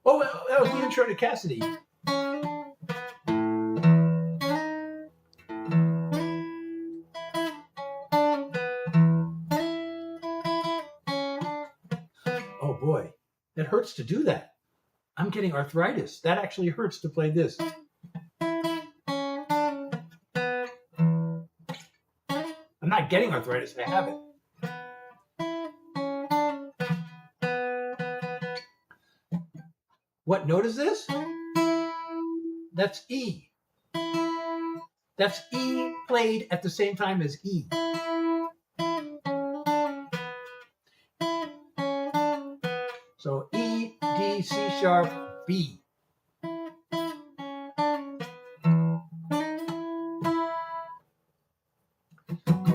Oh, that was the intro to Cassidy. Oh boy, it hurts to do that. I'm getting arthritis. That actually hurts to play this. I'm not getting arthritis, I have it. What note is this? That's E. That's E played at the same time as E. So E, D, C sharp, B.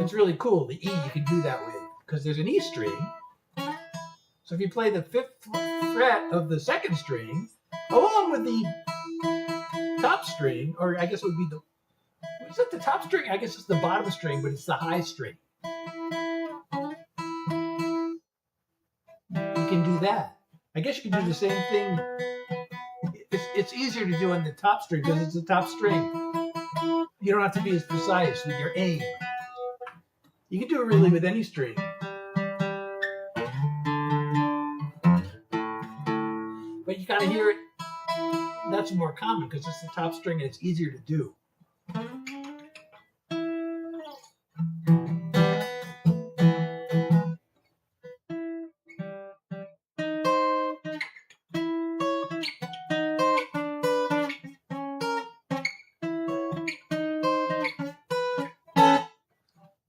It's really cool, the E you can do that with, because there's an E string. So if you play the 5th fret of the 2nd string, along with the top string, or I guess it would be is that the top string? I guess it's the bottom string, but it's the high string. You can do that. I guess you can do the same thing. It's easier to do on the top string because it's the top string. You don't have to be as precise with your aim. You can do it really with any string. But you kind of hear it. That's more common because it's the top string and it's easier to do.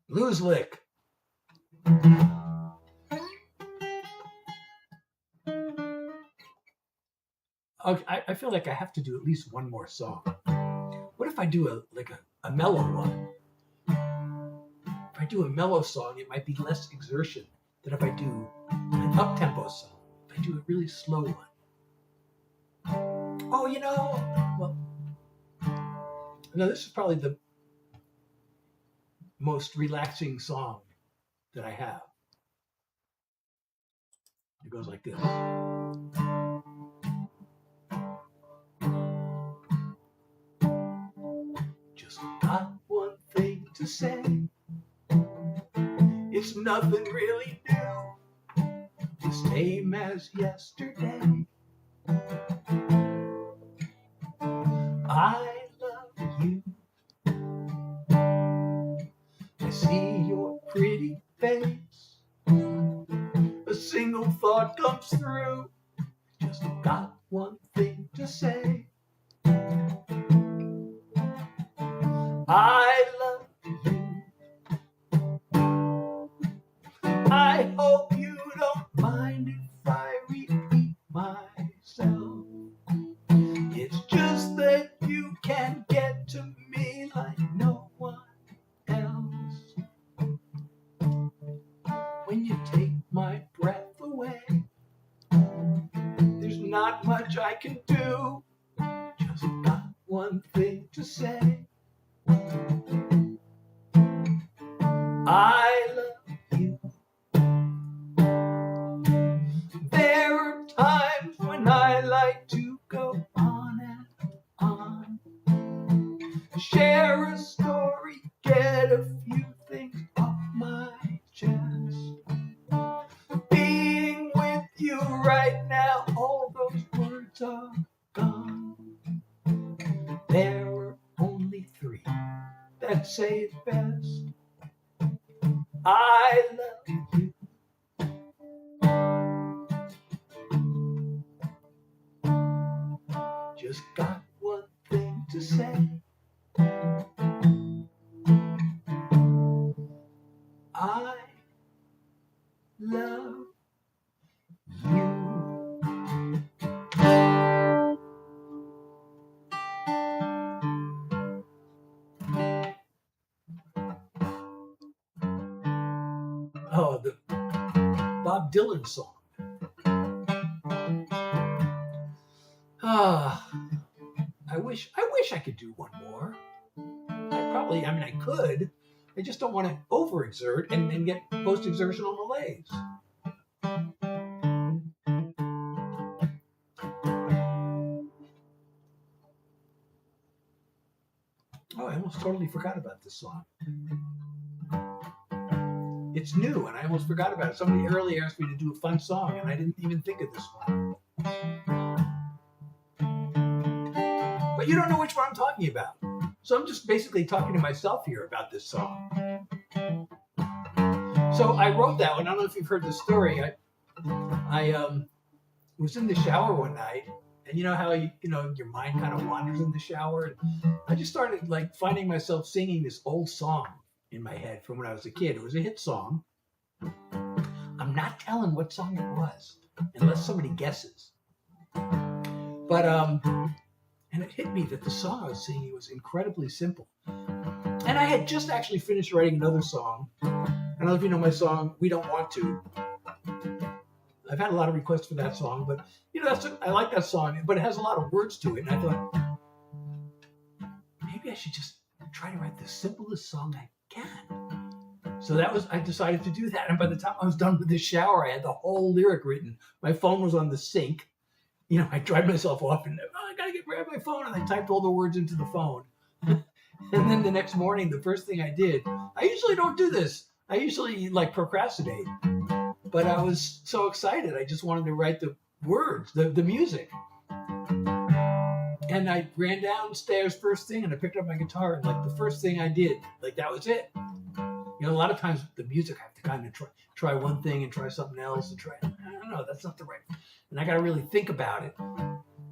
Blues lick. Okay, I feel like I have to do at least one more song. What if I do a mellow one? If I do a mellow song, it might be less exertion than if I do an up-tempo song. If I do a really slow one. Oh, well, no, this is probably the most relaxing song that I have. It goes like this. Just got one thing to say. It's nothing really new, the same as yesterday. I love you. I see your pretty face. A single thought comes through. Just got one thing to say. I love you. I hope you don't mind if I repeat myself. It's just that you can get to me like no one else. When you take my breath away, there's not much I can do. Just got one thing to say. I love you. There are times when I like to go on and on, share a story, get a few things off my chest. Being with you right now, all those words are gone. There are only three that say it best. I love you. Just got one thing to say. I love you. Oh, the Bob Dylan song. I wish I could do one more. I could. I just don't want to overexert and get post-exertional malaise. Oh, I almost totally forgot about this song. It's new, and I almost forgot about it. Somebody earlier asked me to do a fun song, and I didn't even think of this one. But you don't know which one I'm talking about. So I'm just basically talking to myself here about this song. So I wrote that one. I don't know if you've heard the story. I was in the shower one night, and you know how your mind kind of wanders in the shower. And I just started like finding myself singing this old song in my head from when I was a kid. It was a hit song. I'm not telling what song it was unless somebody guesses. But and it hit me that the song I was singing was incredibly simple. And I had just actually finished writing another song. I don't know if you know my song, We Don't Want To. I've had a lot of requests for that song, but I like that song, but it has a lot of words to it. And I thought, maybe I should just try to write the simplest song I can. So I decided to do that. And by the time I was done with the shower, I had the whole lyric written. My phone was on the sink. I dried myself off and I got to grab my phone. And I typed all the words into the phone. And then the next morning, the first thing I did, I usually don't do this. I usually procrastinate. But I was so excited. I just wanted to write the words, the music. And I ran downstairs first thing and I picked up my guitar. And the first thing I did, that was it. A lot of times with the music, I have to kind of try one thing and try something else and try. I don't know, that's not the right. And I got to really think about it.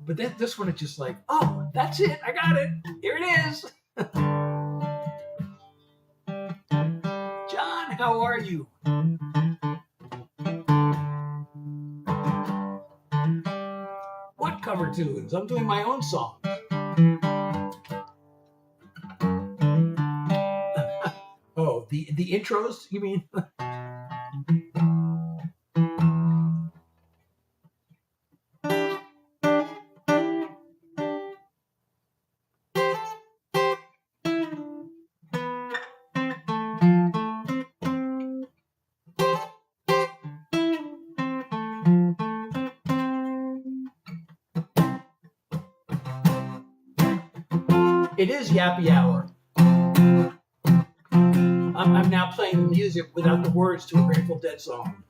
But then this one, it's just oh, that's it. I got it. Here it is. John, how are you? What cover tunes? I'm doing my own songs. Oh, the intros, you mean? It is Yappy Hour. I'm now playing the music without the words to a Grateful Dead song.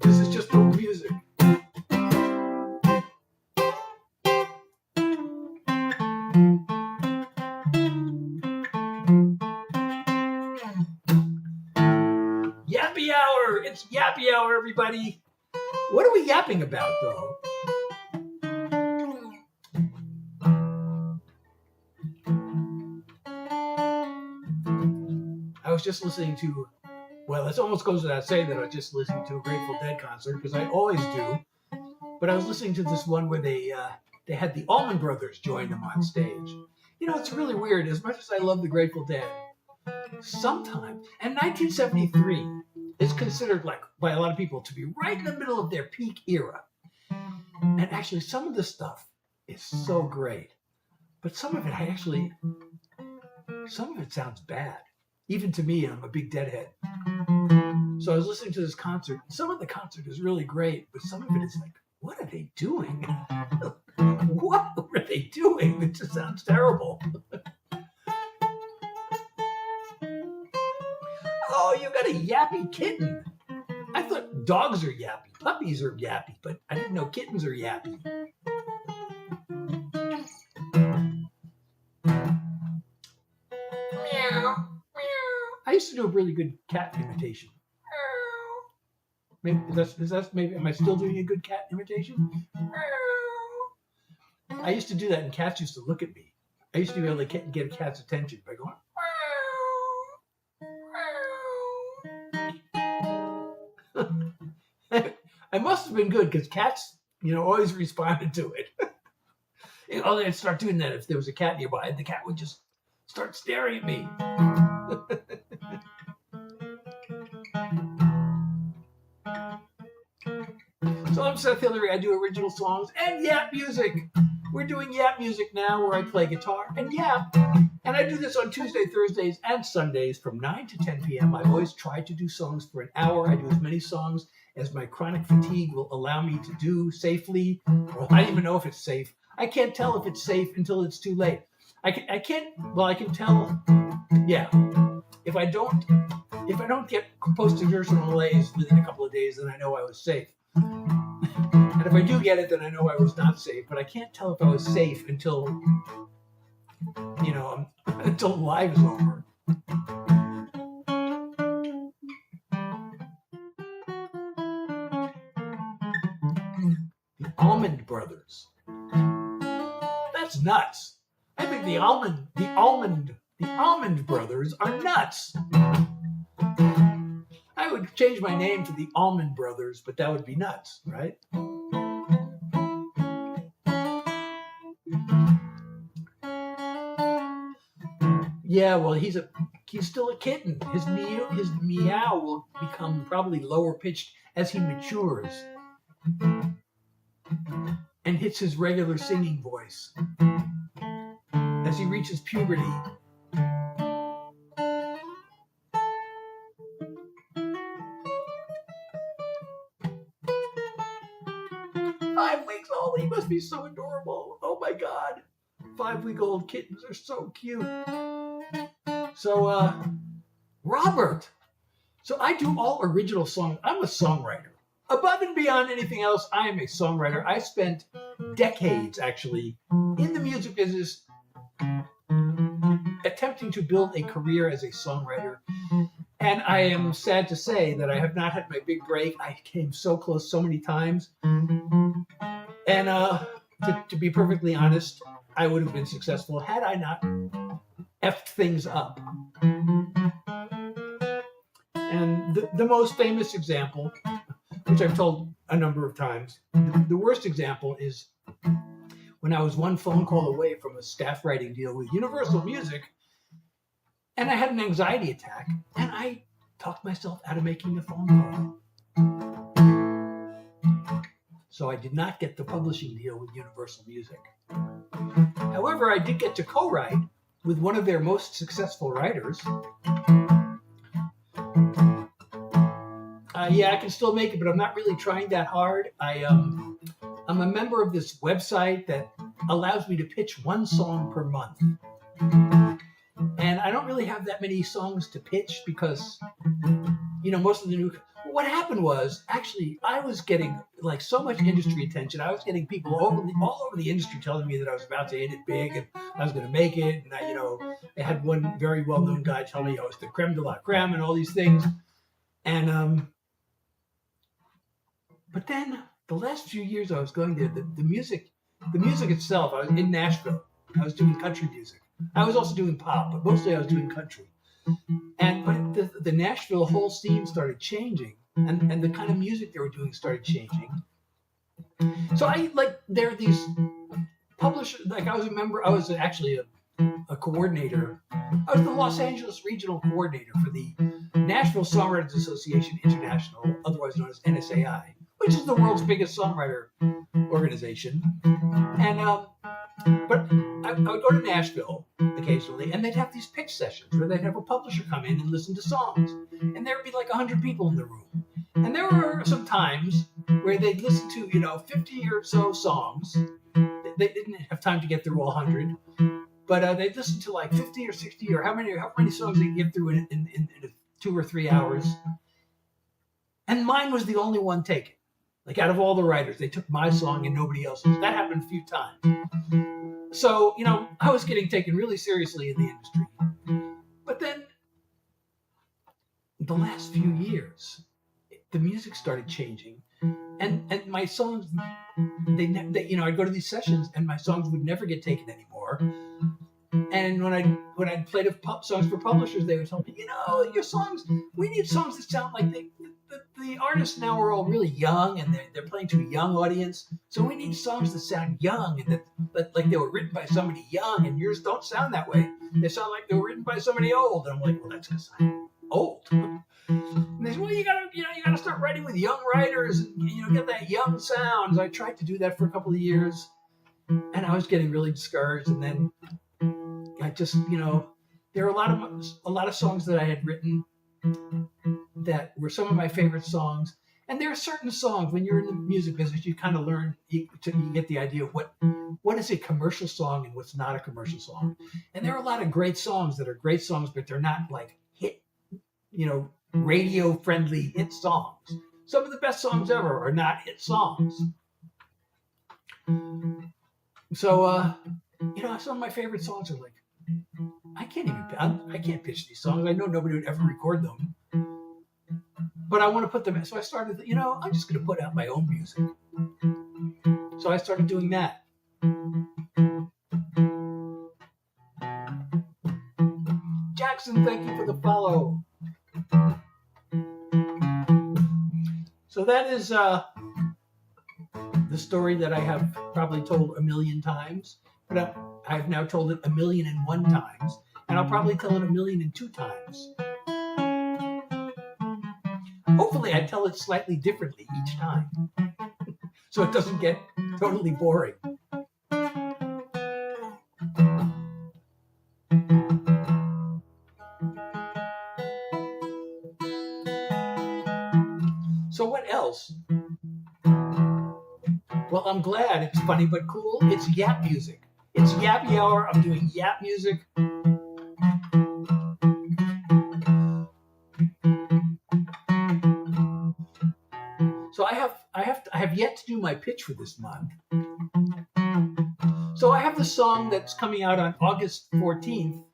This is just the music. Yappy hour! It's yappy hour, everybody. What are we yapping about, though? I was just listening to, well, it almost goes without saying that I was just listening to a Grateful Dead concert, because I always do. But I was listening to this one where they had the Allman Brothers join them on stage. You know, it's really weird. As much as I love the Grateful Dead, sometimes, and 1973 is considered, like, by a lot of people to be right in the middle of their peak era. And actually, some of the stuff is so great. But some of it sounds bad. Even to me, I'm a big Deadhead. So I was listening to this concert. Some of the concert is really great, but some of it is like, what are they doing? What were they doing? It just sounds terrible. Oh, you got a yappy kitten. I thought dogs are yappy, puppies are yappy, but I didn't know kittens are yappy. Meow. I used to do a really good cat imitation. Maybe am I still doing a good cat imitation? I used to do that, and cats used to look at me. I used to be able to get a cat's attention by going. I must have been good, because cats, always responded to it. They'd start doing that if there was a cat nearby, and the cat would just start staring at me. So I'm Seth Hillary. I do original songs and yap music. We're doing yap music now, where I play guitar and yap. And I do this on Tuesday, Thursdays, and Sundays from 9 to 10 p.m. I always try to do songs for an hour. I do as many songs as my chronic fatigue will allow me to do safely. Well, I don't even know if it's safe. I can't tell if it's safe until it's too late. I can tell. Yeah. If I don't get post-exertional malaise within a couple of days, then I know I was safe. And if I do get it, then I know I was not safe. But I can't tell if I was safe until, until live is over. The Almond Brothers. That's nuts. I think the Almond Brothers are nuts. I would change my name to the Allman Brothers, but that would be nuts, right? Yeah, well, he's still a kitten. His meow will become probably lower pitched as he matures and hits his regular singing voice. As he reaches puberty. 5 weeks old. He must be so adorable. Oh my God. 5-week-old kittens are so cute. So, Robert. So I do all original songs. I'm a songwriter. Above and beyond anything else, I am a songwriter. I spent decades, actually, in the music business attempting to build a career as a songwriter. And I am sad to say that I have not had my big break. I came so close so many times. And to be perfectly honest, I would have been successful had I not effed things up. And the most famous example, which I've told a number of times, the worst example is when I was one phone call away from a staff writing deal with Universal Music, and I had an anxiety attack, and I talked myself out of making the phone call. So I did not get the publishing deal with Universal Music. However, I did get to co-write with one of their most successful writers. Yeah, I can still make it, but I'm not really trying that hard. I'm a member of this website that allows me to pitch one song per month. And I don't really have that many songs to pitch because, most of the new. What happened was, actually, I was getting like so much industry attention. I was getting people all over the industry telling me that I was about to hit it big and I was going to make it. And I had one very well-known guy tell me I was the creme de la creme and all these things. And but then the last few years I was going there, the music itself. I was in Nashville. I was doing country music. I was also doing pop, but mostly I was doing country. But the Nashville whole scene started changing, and the kind of music they were doing started changing. So there are these publishers. Like I was a member. I was actually a coordinator. I was the Los Angeles regional coordinator for the Nashville Songwriters Association International, otherwise known as NSAI, which is the world's biggest songwriter organization. And but I would go to Nashville occasionally, and they'd have these pitch sessions where they'd have a publisher come in and listen to songs. And there would be like 100 people in the room. And there were some times where they'd listen to, 50 or so songs. They didn't have time to get through all 100. But they'd listen to like 50 or 60 or how many songs they get through in 2 or 3 hours. And mine was the only one taken. Like out of all the writers, they took my song and nobody else's. That happened a few times. So, I was getting taken really seriously in the industry. But then the last few years, the music started changing. And my songs, I'd go to these sessions and my songs would never get taken anymore. And when I played songs for publishers, they would tell me, your songs, we need songs that sound like the artists now are all really young and they're playing to a young audience. So we need songs that sound young and that like they were written by somebody young, and yours don't sound that way. They sound like they were written by somebody old. And I'm like, well, that's because I'm old. And they said, well, you gotta start writing with young writers and get that young sound. So I tried to do that for a couple of years, and I was getting really discouraged. And then I just, there are a lot of songs that I had written that were some of my favorite songs. And there are certain songs, when you're in the music business, you kind of learn, you get the idea of what is a commercial song and what's not a commercial song. And there are a lot of great songs that are great songs, but they're not like hit, radio-friendly hit songs. Some of the best songs ever are not hit songs. So, some of my favorite songs are like, I can't pitch these songs. I know nobody would ever record them. But I want to put them, so I started, I'm just going to put out my own music. So I started doing that. Jackson, thank you for the follow. So that is the story that I have probably told a million times, but I've now told it 1,000,001 times, and I'll probably tell it 1,000,002 times. Hopefully I tell it slightly differently each time, so it doesn't get totally boring. So what else? Well, I'm glad. It's funny but cool. It's yap music. It's Yappy Hour. I'm doing yap music. So I have yet to do my pitch for this month. So I have the song that's coming out on August 14th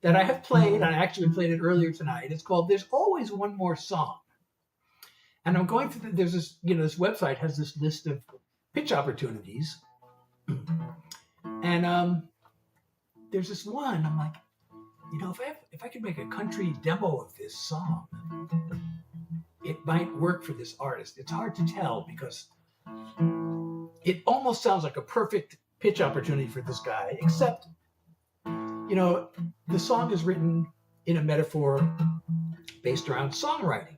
that I have played, and I actually played it earlier tonight. It's called There's Always One More Song. And I'm going through, there's this, this website has this list of pitch opportunities. And there's this one, I'm like, if I could make a country demo of this song, it might work for this artist. It's hard to tell because it almost sounds like a perfect pitch opportunity for this guy, except, the song is written in a metaphor based around songwriting.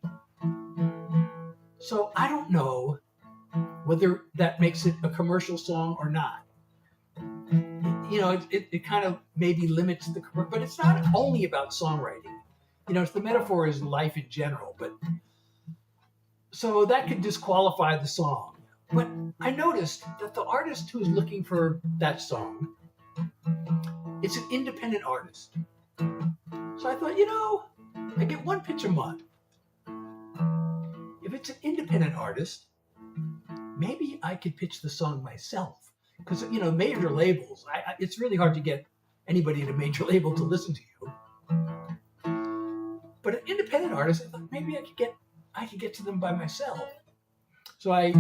So I don't know whether that makes it a commercial song or not. It kind of maybe limits the commercial, but it's not only about songwriting. It's the metaphor is life in general, but so that could disqualify the song. But I noticed that the artist who's looking for that song, it's an independent artist. So I thought, I get one pitch a month. If it's an independent artist, maybe I could pitch the song myself. Because, major labels, it's really hard to get anybody at a major label to listen to you. But an independent artist, I thought maybe I could get to them by myself. So I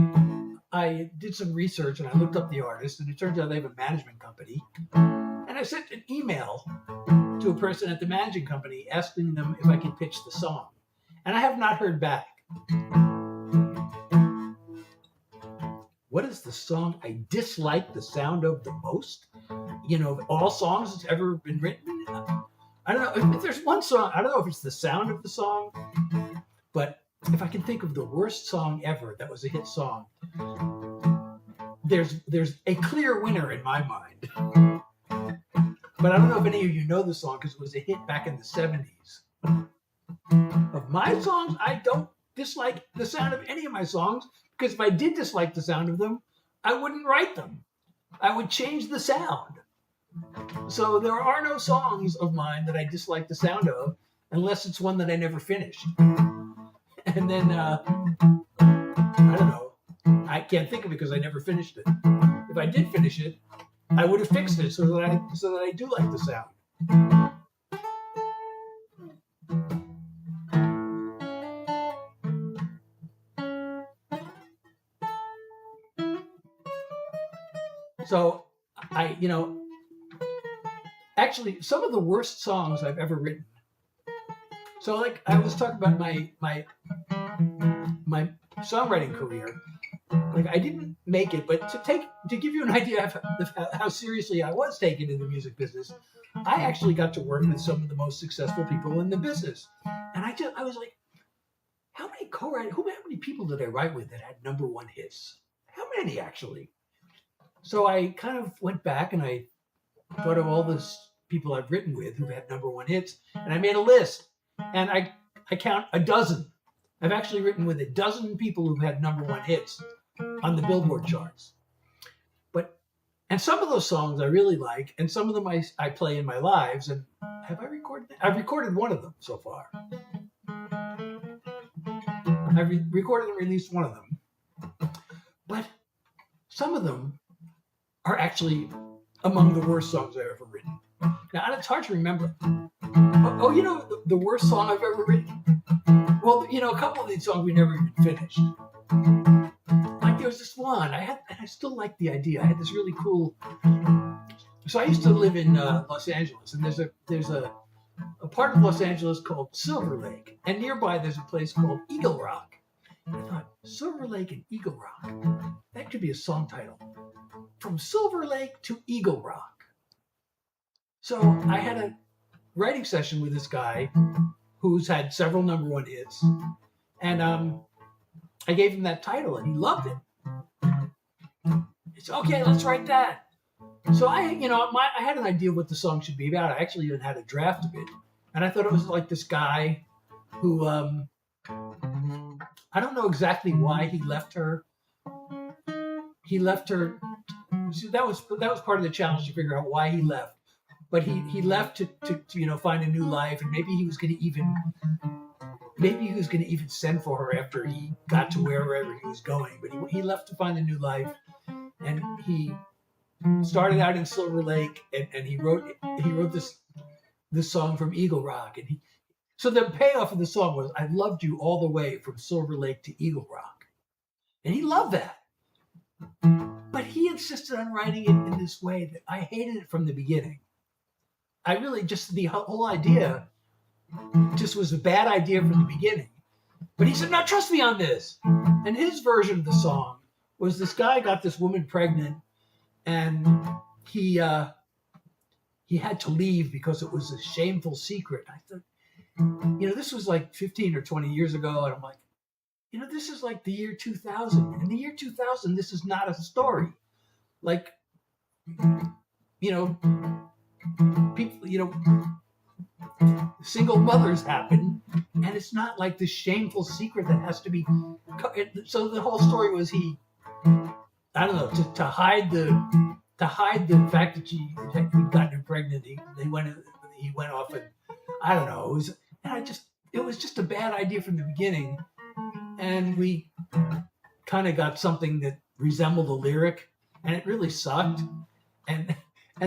did some research and I looked up the artist, and it turns out they have a management company. And I sent an email to a person at the managing company asking them if I could pitch the song. And I have not heard back. What is the song I dislike the sound of the most? Of all songs that's ever been written? I don't know if there's one song. I don't know if it's the sound of the song, but if I can think of the worst song ever that was a hit song, there's a clear winner in my mind. But I don't know if any of you know the song because it was a hit back in the 70s. Of my songs, I don't dislike the sound of any of my songs, because if I did dislike the sound of them, I wouldn't write them. I would change the sound. So there are no songs of mine that I dislike the sound of, unless it's one that I never finished. And then, I don't know. I can't think of it because I never finished it. If I did finish it, I would have fixed it so that I do like the sound. So actually, some of the worst songs I've ever written. So, like I was talking about my songwriting career, like I didn't make it, but to give you an idea of how seriously I was taken in the music business, I actually got to work with some of the most successful people in the business, and I was like, how many people did I write with that had number one hits? How many actually? So I kind of went back and I thought of all the people I've written with who've had number one hits, and I made a list, and I count a dozen. I've actually written with a dozen people who've had number one hits on the Billboard charts. And some of those songs I really like, and some of them I play in my lives. And have I recorded them? I've recorded one of them so far. I've recorded and released one of them. But some of them are actually among the worst songs I've ever written. Now, it's hard to remember. The worst song I've ever written? Well, a couple of these songs we never even finished. Like there was this one, and I still like the idea. I had this really cool. So I used to live in Los Angeles, and there's a part of Los Angeles called Silver Lake, and nearby there's a place called Eagle Rock. And I thought, Silver Lake and Eagle Rock, that could be a song title. From Silver Lake to Eagle Rock. So I had a writing session with this guy who's had several number one hits, and I gave him that title, and he loved it. It's okay, let's write that. So I had an idea of what the song should be about. I actually even had a draft of it, and I thought it was like this guy who I don't know exactly why he left her. He left her. See, that was part of the challenge to figure out why he left. But he left to find a new life, and maybe he was going to even send for her after he got to wherever he was going. But he left to find a new life, and he started out in Silver Lake, and he wrote this song from Eagle Rock, and so the payoff of the song was, "I loved you all the way from Silver Lake to Eagle Rock," and he loved that. But he insisted on writing it in this way that I hated it from the beginning. I really the whole idea just was a bad idea from the beginning. But he said, "No, trust me on this." And his version of the song was this guy got this woman pregnant, and he had to leave because it was a shameful secret. I thought, this was like 15 or 20 years ago, and I'm like, this is like the year 2000. In the year 2000, this is not a story. Like, people, single mothers happen, and it's not like this shameful secret that has to be. So the whole story was he I don't know, to hide the fact that he'd gotten her pregnant. He went off, and I don't know. It was just a bad idea from the beginning, and we kind of got something that resembled a lyric, and it really sucked. And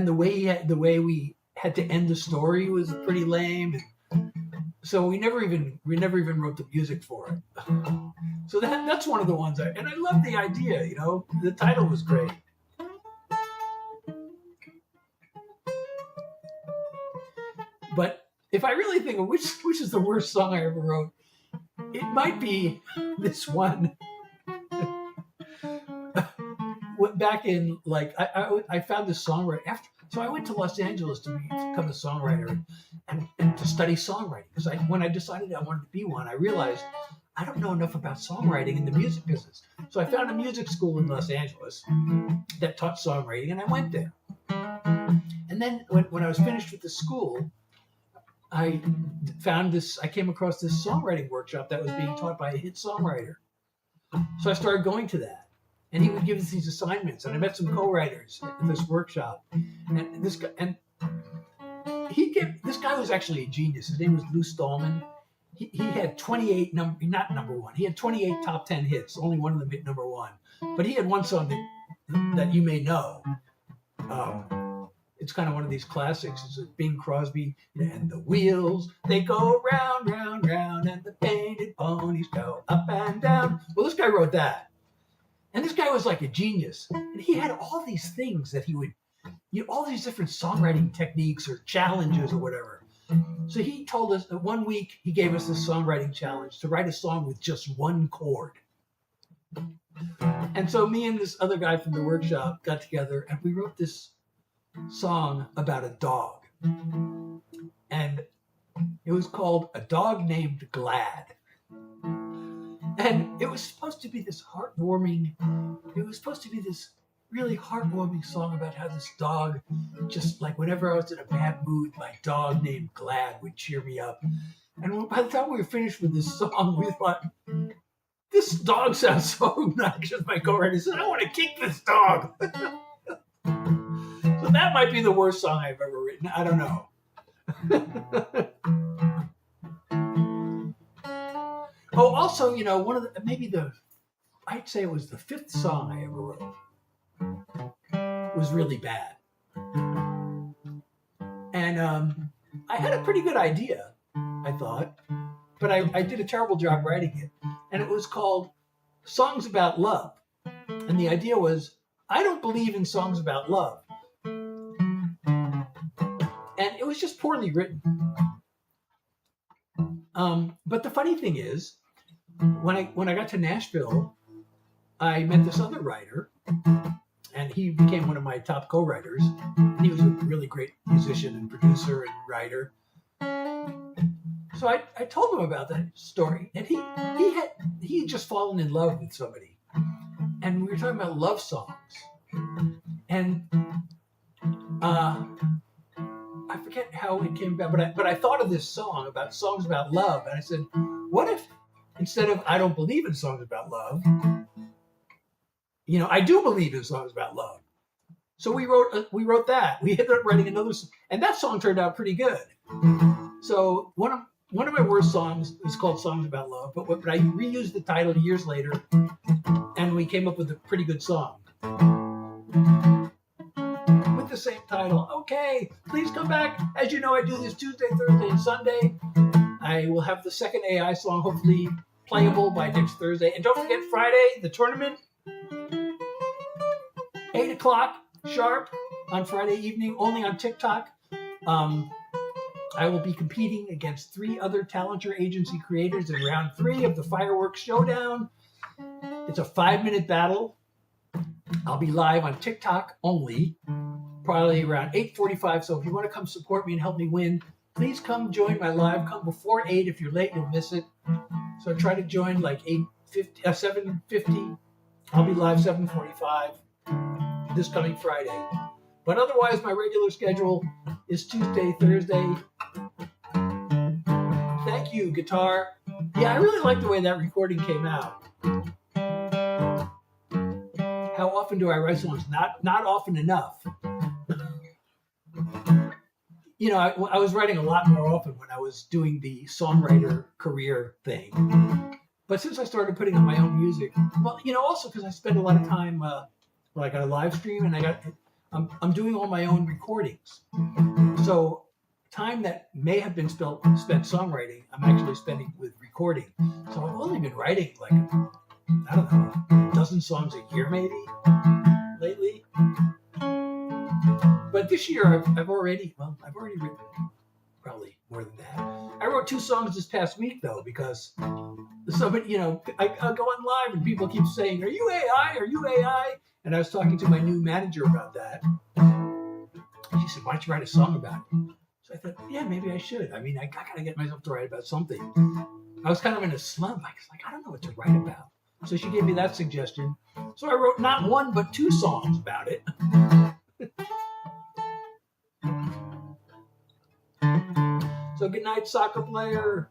the way we had to end the story was pretty lame. So we never even wrote the music for it. So that's one of the ones and I love the idea. The title was great. But if I really think of which is the worst song I ever wrote, it might be this one. Back in I found this songwriter after. So I went to Los Angeles to become a songwriter and to study songwriting, because when I decided I wanted to be one, I realized I don't know enough about songwriting in the music business. So I found a music school in Los Angeles that taught songwriting, and I went there. And then when I was finished with the school, I came across this songwriting workshop that was being taught by a hit songwriter. So I started going to that. And he would give us these assignments, and I met some co-writers at this workshop. And this guy was actually a genius. His name was Lou Stallman. He had 28 not number one. He had 28 top 10 hits. Only one of them hit number one. But he had one song that you may know. It's kind of one of these classics. It's Bing Crosby, and the wheels, they go round, round, round, and the painted ponies go up and down. Well, this guy wrote that. And this guy was like a genius. And he had all these things that he would, all these different songwriting techniques or challenges or whatever. So he told us that one week he gave us this songwriting challenge to write a song with just one chord. And so me and this other guy from the workshop got together and we wrote this song about a dog. And it was called A Dog Named Glad. And it was supposed to be this really heartwarming song about how this dog, just like whenever I was in a bad mood, my dog named Glad would cheer me up. And by the time we were finished with this song, we thought, this dog sounds so obnoxious. My co-writer said, I want to kick this dog. So that might be the worst song I've ever written. I don't know. Oh, also, I'd say it was the fifth song I ever wrote. It was really bad. And I had a pretty good idea, I thought, but I did a terrible job writing it. And it was called Songs About Love. And the idea was, I don't believe in songs about love. And it was just poorly written. But the funny thing is, when I got to Nashville, I met this other writer, and he became one of my top co-writers. He was a really great musician and producer and writer. So I told him about that story, and he had just fallen in love with somebody, and we were talking about love songs, and I forget how it came about, but I thought of this song about songs about love, and I said, what if instead of I don't believe in songs about love, I do believe in songs about love. So we wrote that. We ended up writing another, and that song turned out pretty good. So one of my worst songs is called Songs About Love, but I reused the title years later, and we came up with a pretty good song with the same title. Okay, please come back. As you know, I do this Tuesday, Thursday, and Sunday. I will have the second AI song hopefully playable by next Thursday. And don't forget Friday, the tournament, 8 o'clock sharp on Friday evening, only on TikTok. I will be competing against 3 other Talenter Agency creators in round 3 of the Fireworks Showdown. It's a 5-minute battle. I'll be live on TikTok only, probably around 8:45. So if you want to come support me and help me win, please come join my live. Come before 8. If you're late, you'll miss it. So try to join like 7:50. I'll be live 7:45 this coming Friday. But otherwise, my regular schedule is Tuesday, Thursday. Thank you, guitar. Yeah, I really like the way that recording came out. How often do I write songs? Not often enough. You know, I was writing a lot more often when I was doing the songwriter career thing. But since I started putting on my own music, well, you know, also because I spend a lot of time, I got a live stream and I'm doing all my own recordings. So time that may have been spent songwriting, I'm actually spending with recording. So I've only been writing like, I don't know, a dozen songs a year maybe lately. But this year I've already written probably more than that. I wrote 2 songs this past week though, because somebody, you know, I go on live and people keep saying, "Are you AI? Are you AI?" And I was talking to my new manager about that. She said, "Why don't you write a song about it?" So I thought, yeah, maybe I should. I mean, I gotta get myself to write about something. I was kind of in a slump. I don't know what to write about. So she gave me that suggestion. So I wrote not 1 but 2 songs about it. So good night, soccer player.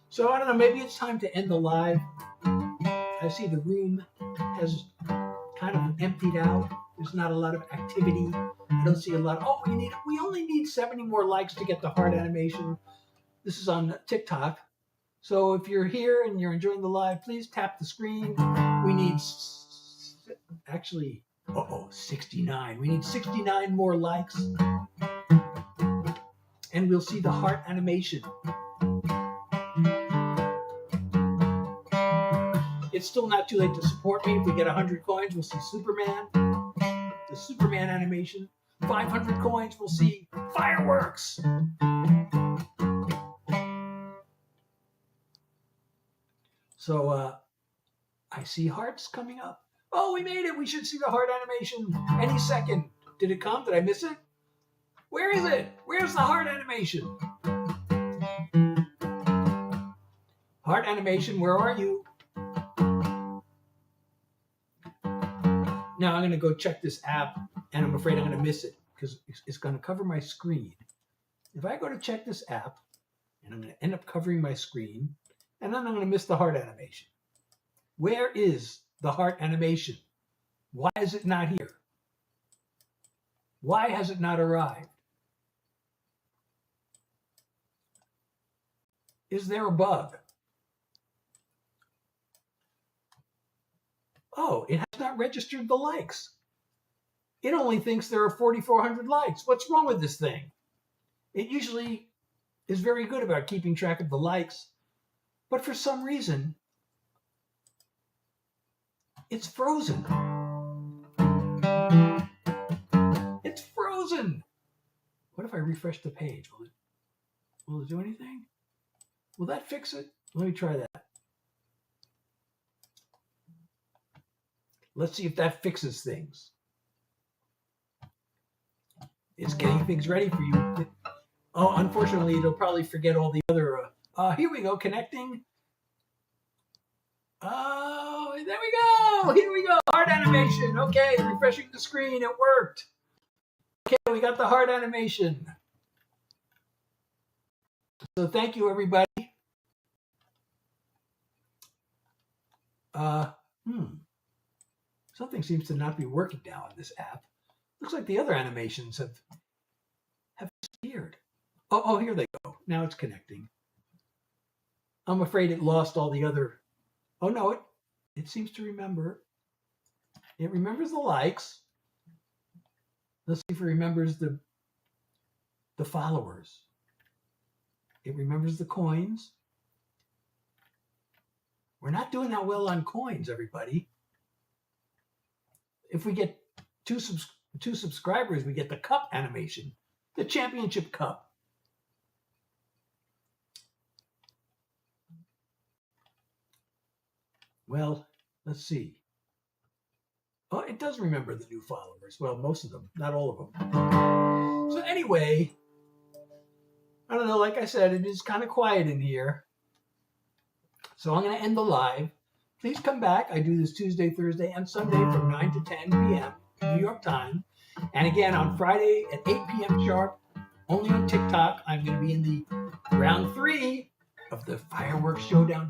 So I don't know, maybe it's time to end the live. I see the room has kind of emptied out. There's not a lot of activity. I don't see a lot. Oh, we only need 70 more likes to get the heart animation. This is on TikTok. So if you're here and you're enjoying the live, please tap the screen. We need 69. We need 69 more likes. And we'll see the heart animation. It's still not too late to support me. If we get 100 coins, we'll see Superman. The Superman animation. 500 coins, we'll see fireworks. So I see hearts coming up. Oh, we made it. We should see the heart animation any second. Did it come? Did I miss it? Where is it? Where's the heart animation? Heart animation, where are you? Now I'm going to go check this app, and I'm afraid I'm going to miss it because it's going to cover my screen. If I go to check this app, and I'm going to end up covering my screen, and then I'm going to miss the heart animation. Where is the heart animation? Why is it not here? Why has it not arrived? Is there a bug? Oh, it has not registered the likes. It only thinks there are 4,400 likes. What's wrong with this thing? It usually is very good about keeping track of the likes, but for some reason, it's frozen. It's frozen. What if I refresh the page? Will it do anything? Will that fix it? Let me try that. Let's see if that fixes things. It's getting things ready for you. Oh, unfortunately, it'll probably forget all the other... here we go, connecting. Oh, there we go. Here we go. Heart animation. Okay, refreshing the screen. It worked. Okay, we got the heart animation. So thank you, everybody. Something seems to not be working now on this app. Looks like the other animations have disappeared. Oh, here they go. Now it's connecting. I'm afraid it lost all the other... Oh, no, it seems to remember. It remembers the likes. Let's see if it remembers the followers. It remembers the coins. We're not doing that well on coins, everybody. If we get two subscribers, we get the cup animation, the championship cup. Well, let's see. Oh, it does remember the new followers. Well, most of them, not all of them. So anyway, I don't know, like I said, it is kind of quiet in here. So I'm going to end the live. Please come back. I do this Tuesday, Thursday, and Sunday from 9 to 10 p.m. New York time. And again, on Friday at 8 p.m. sharp, only on TikTok, I'm going to be in the round 3 of the Fireworks Showdown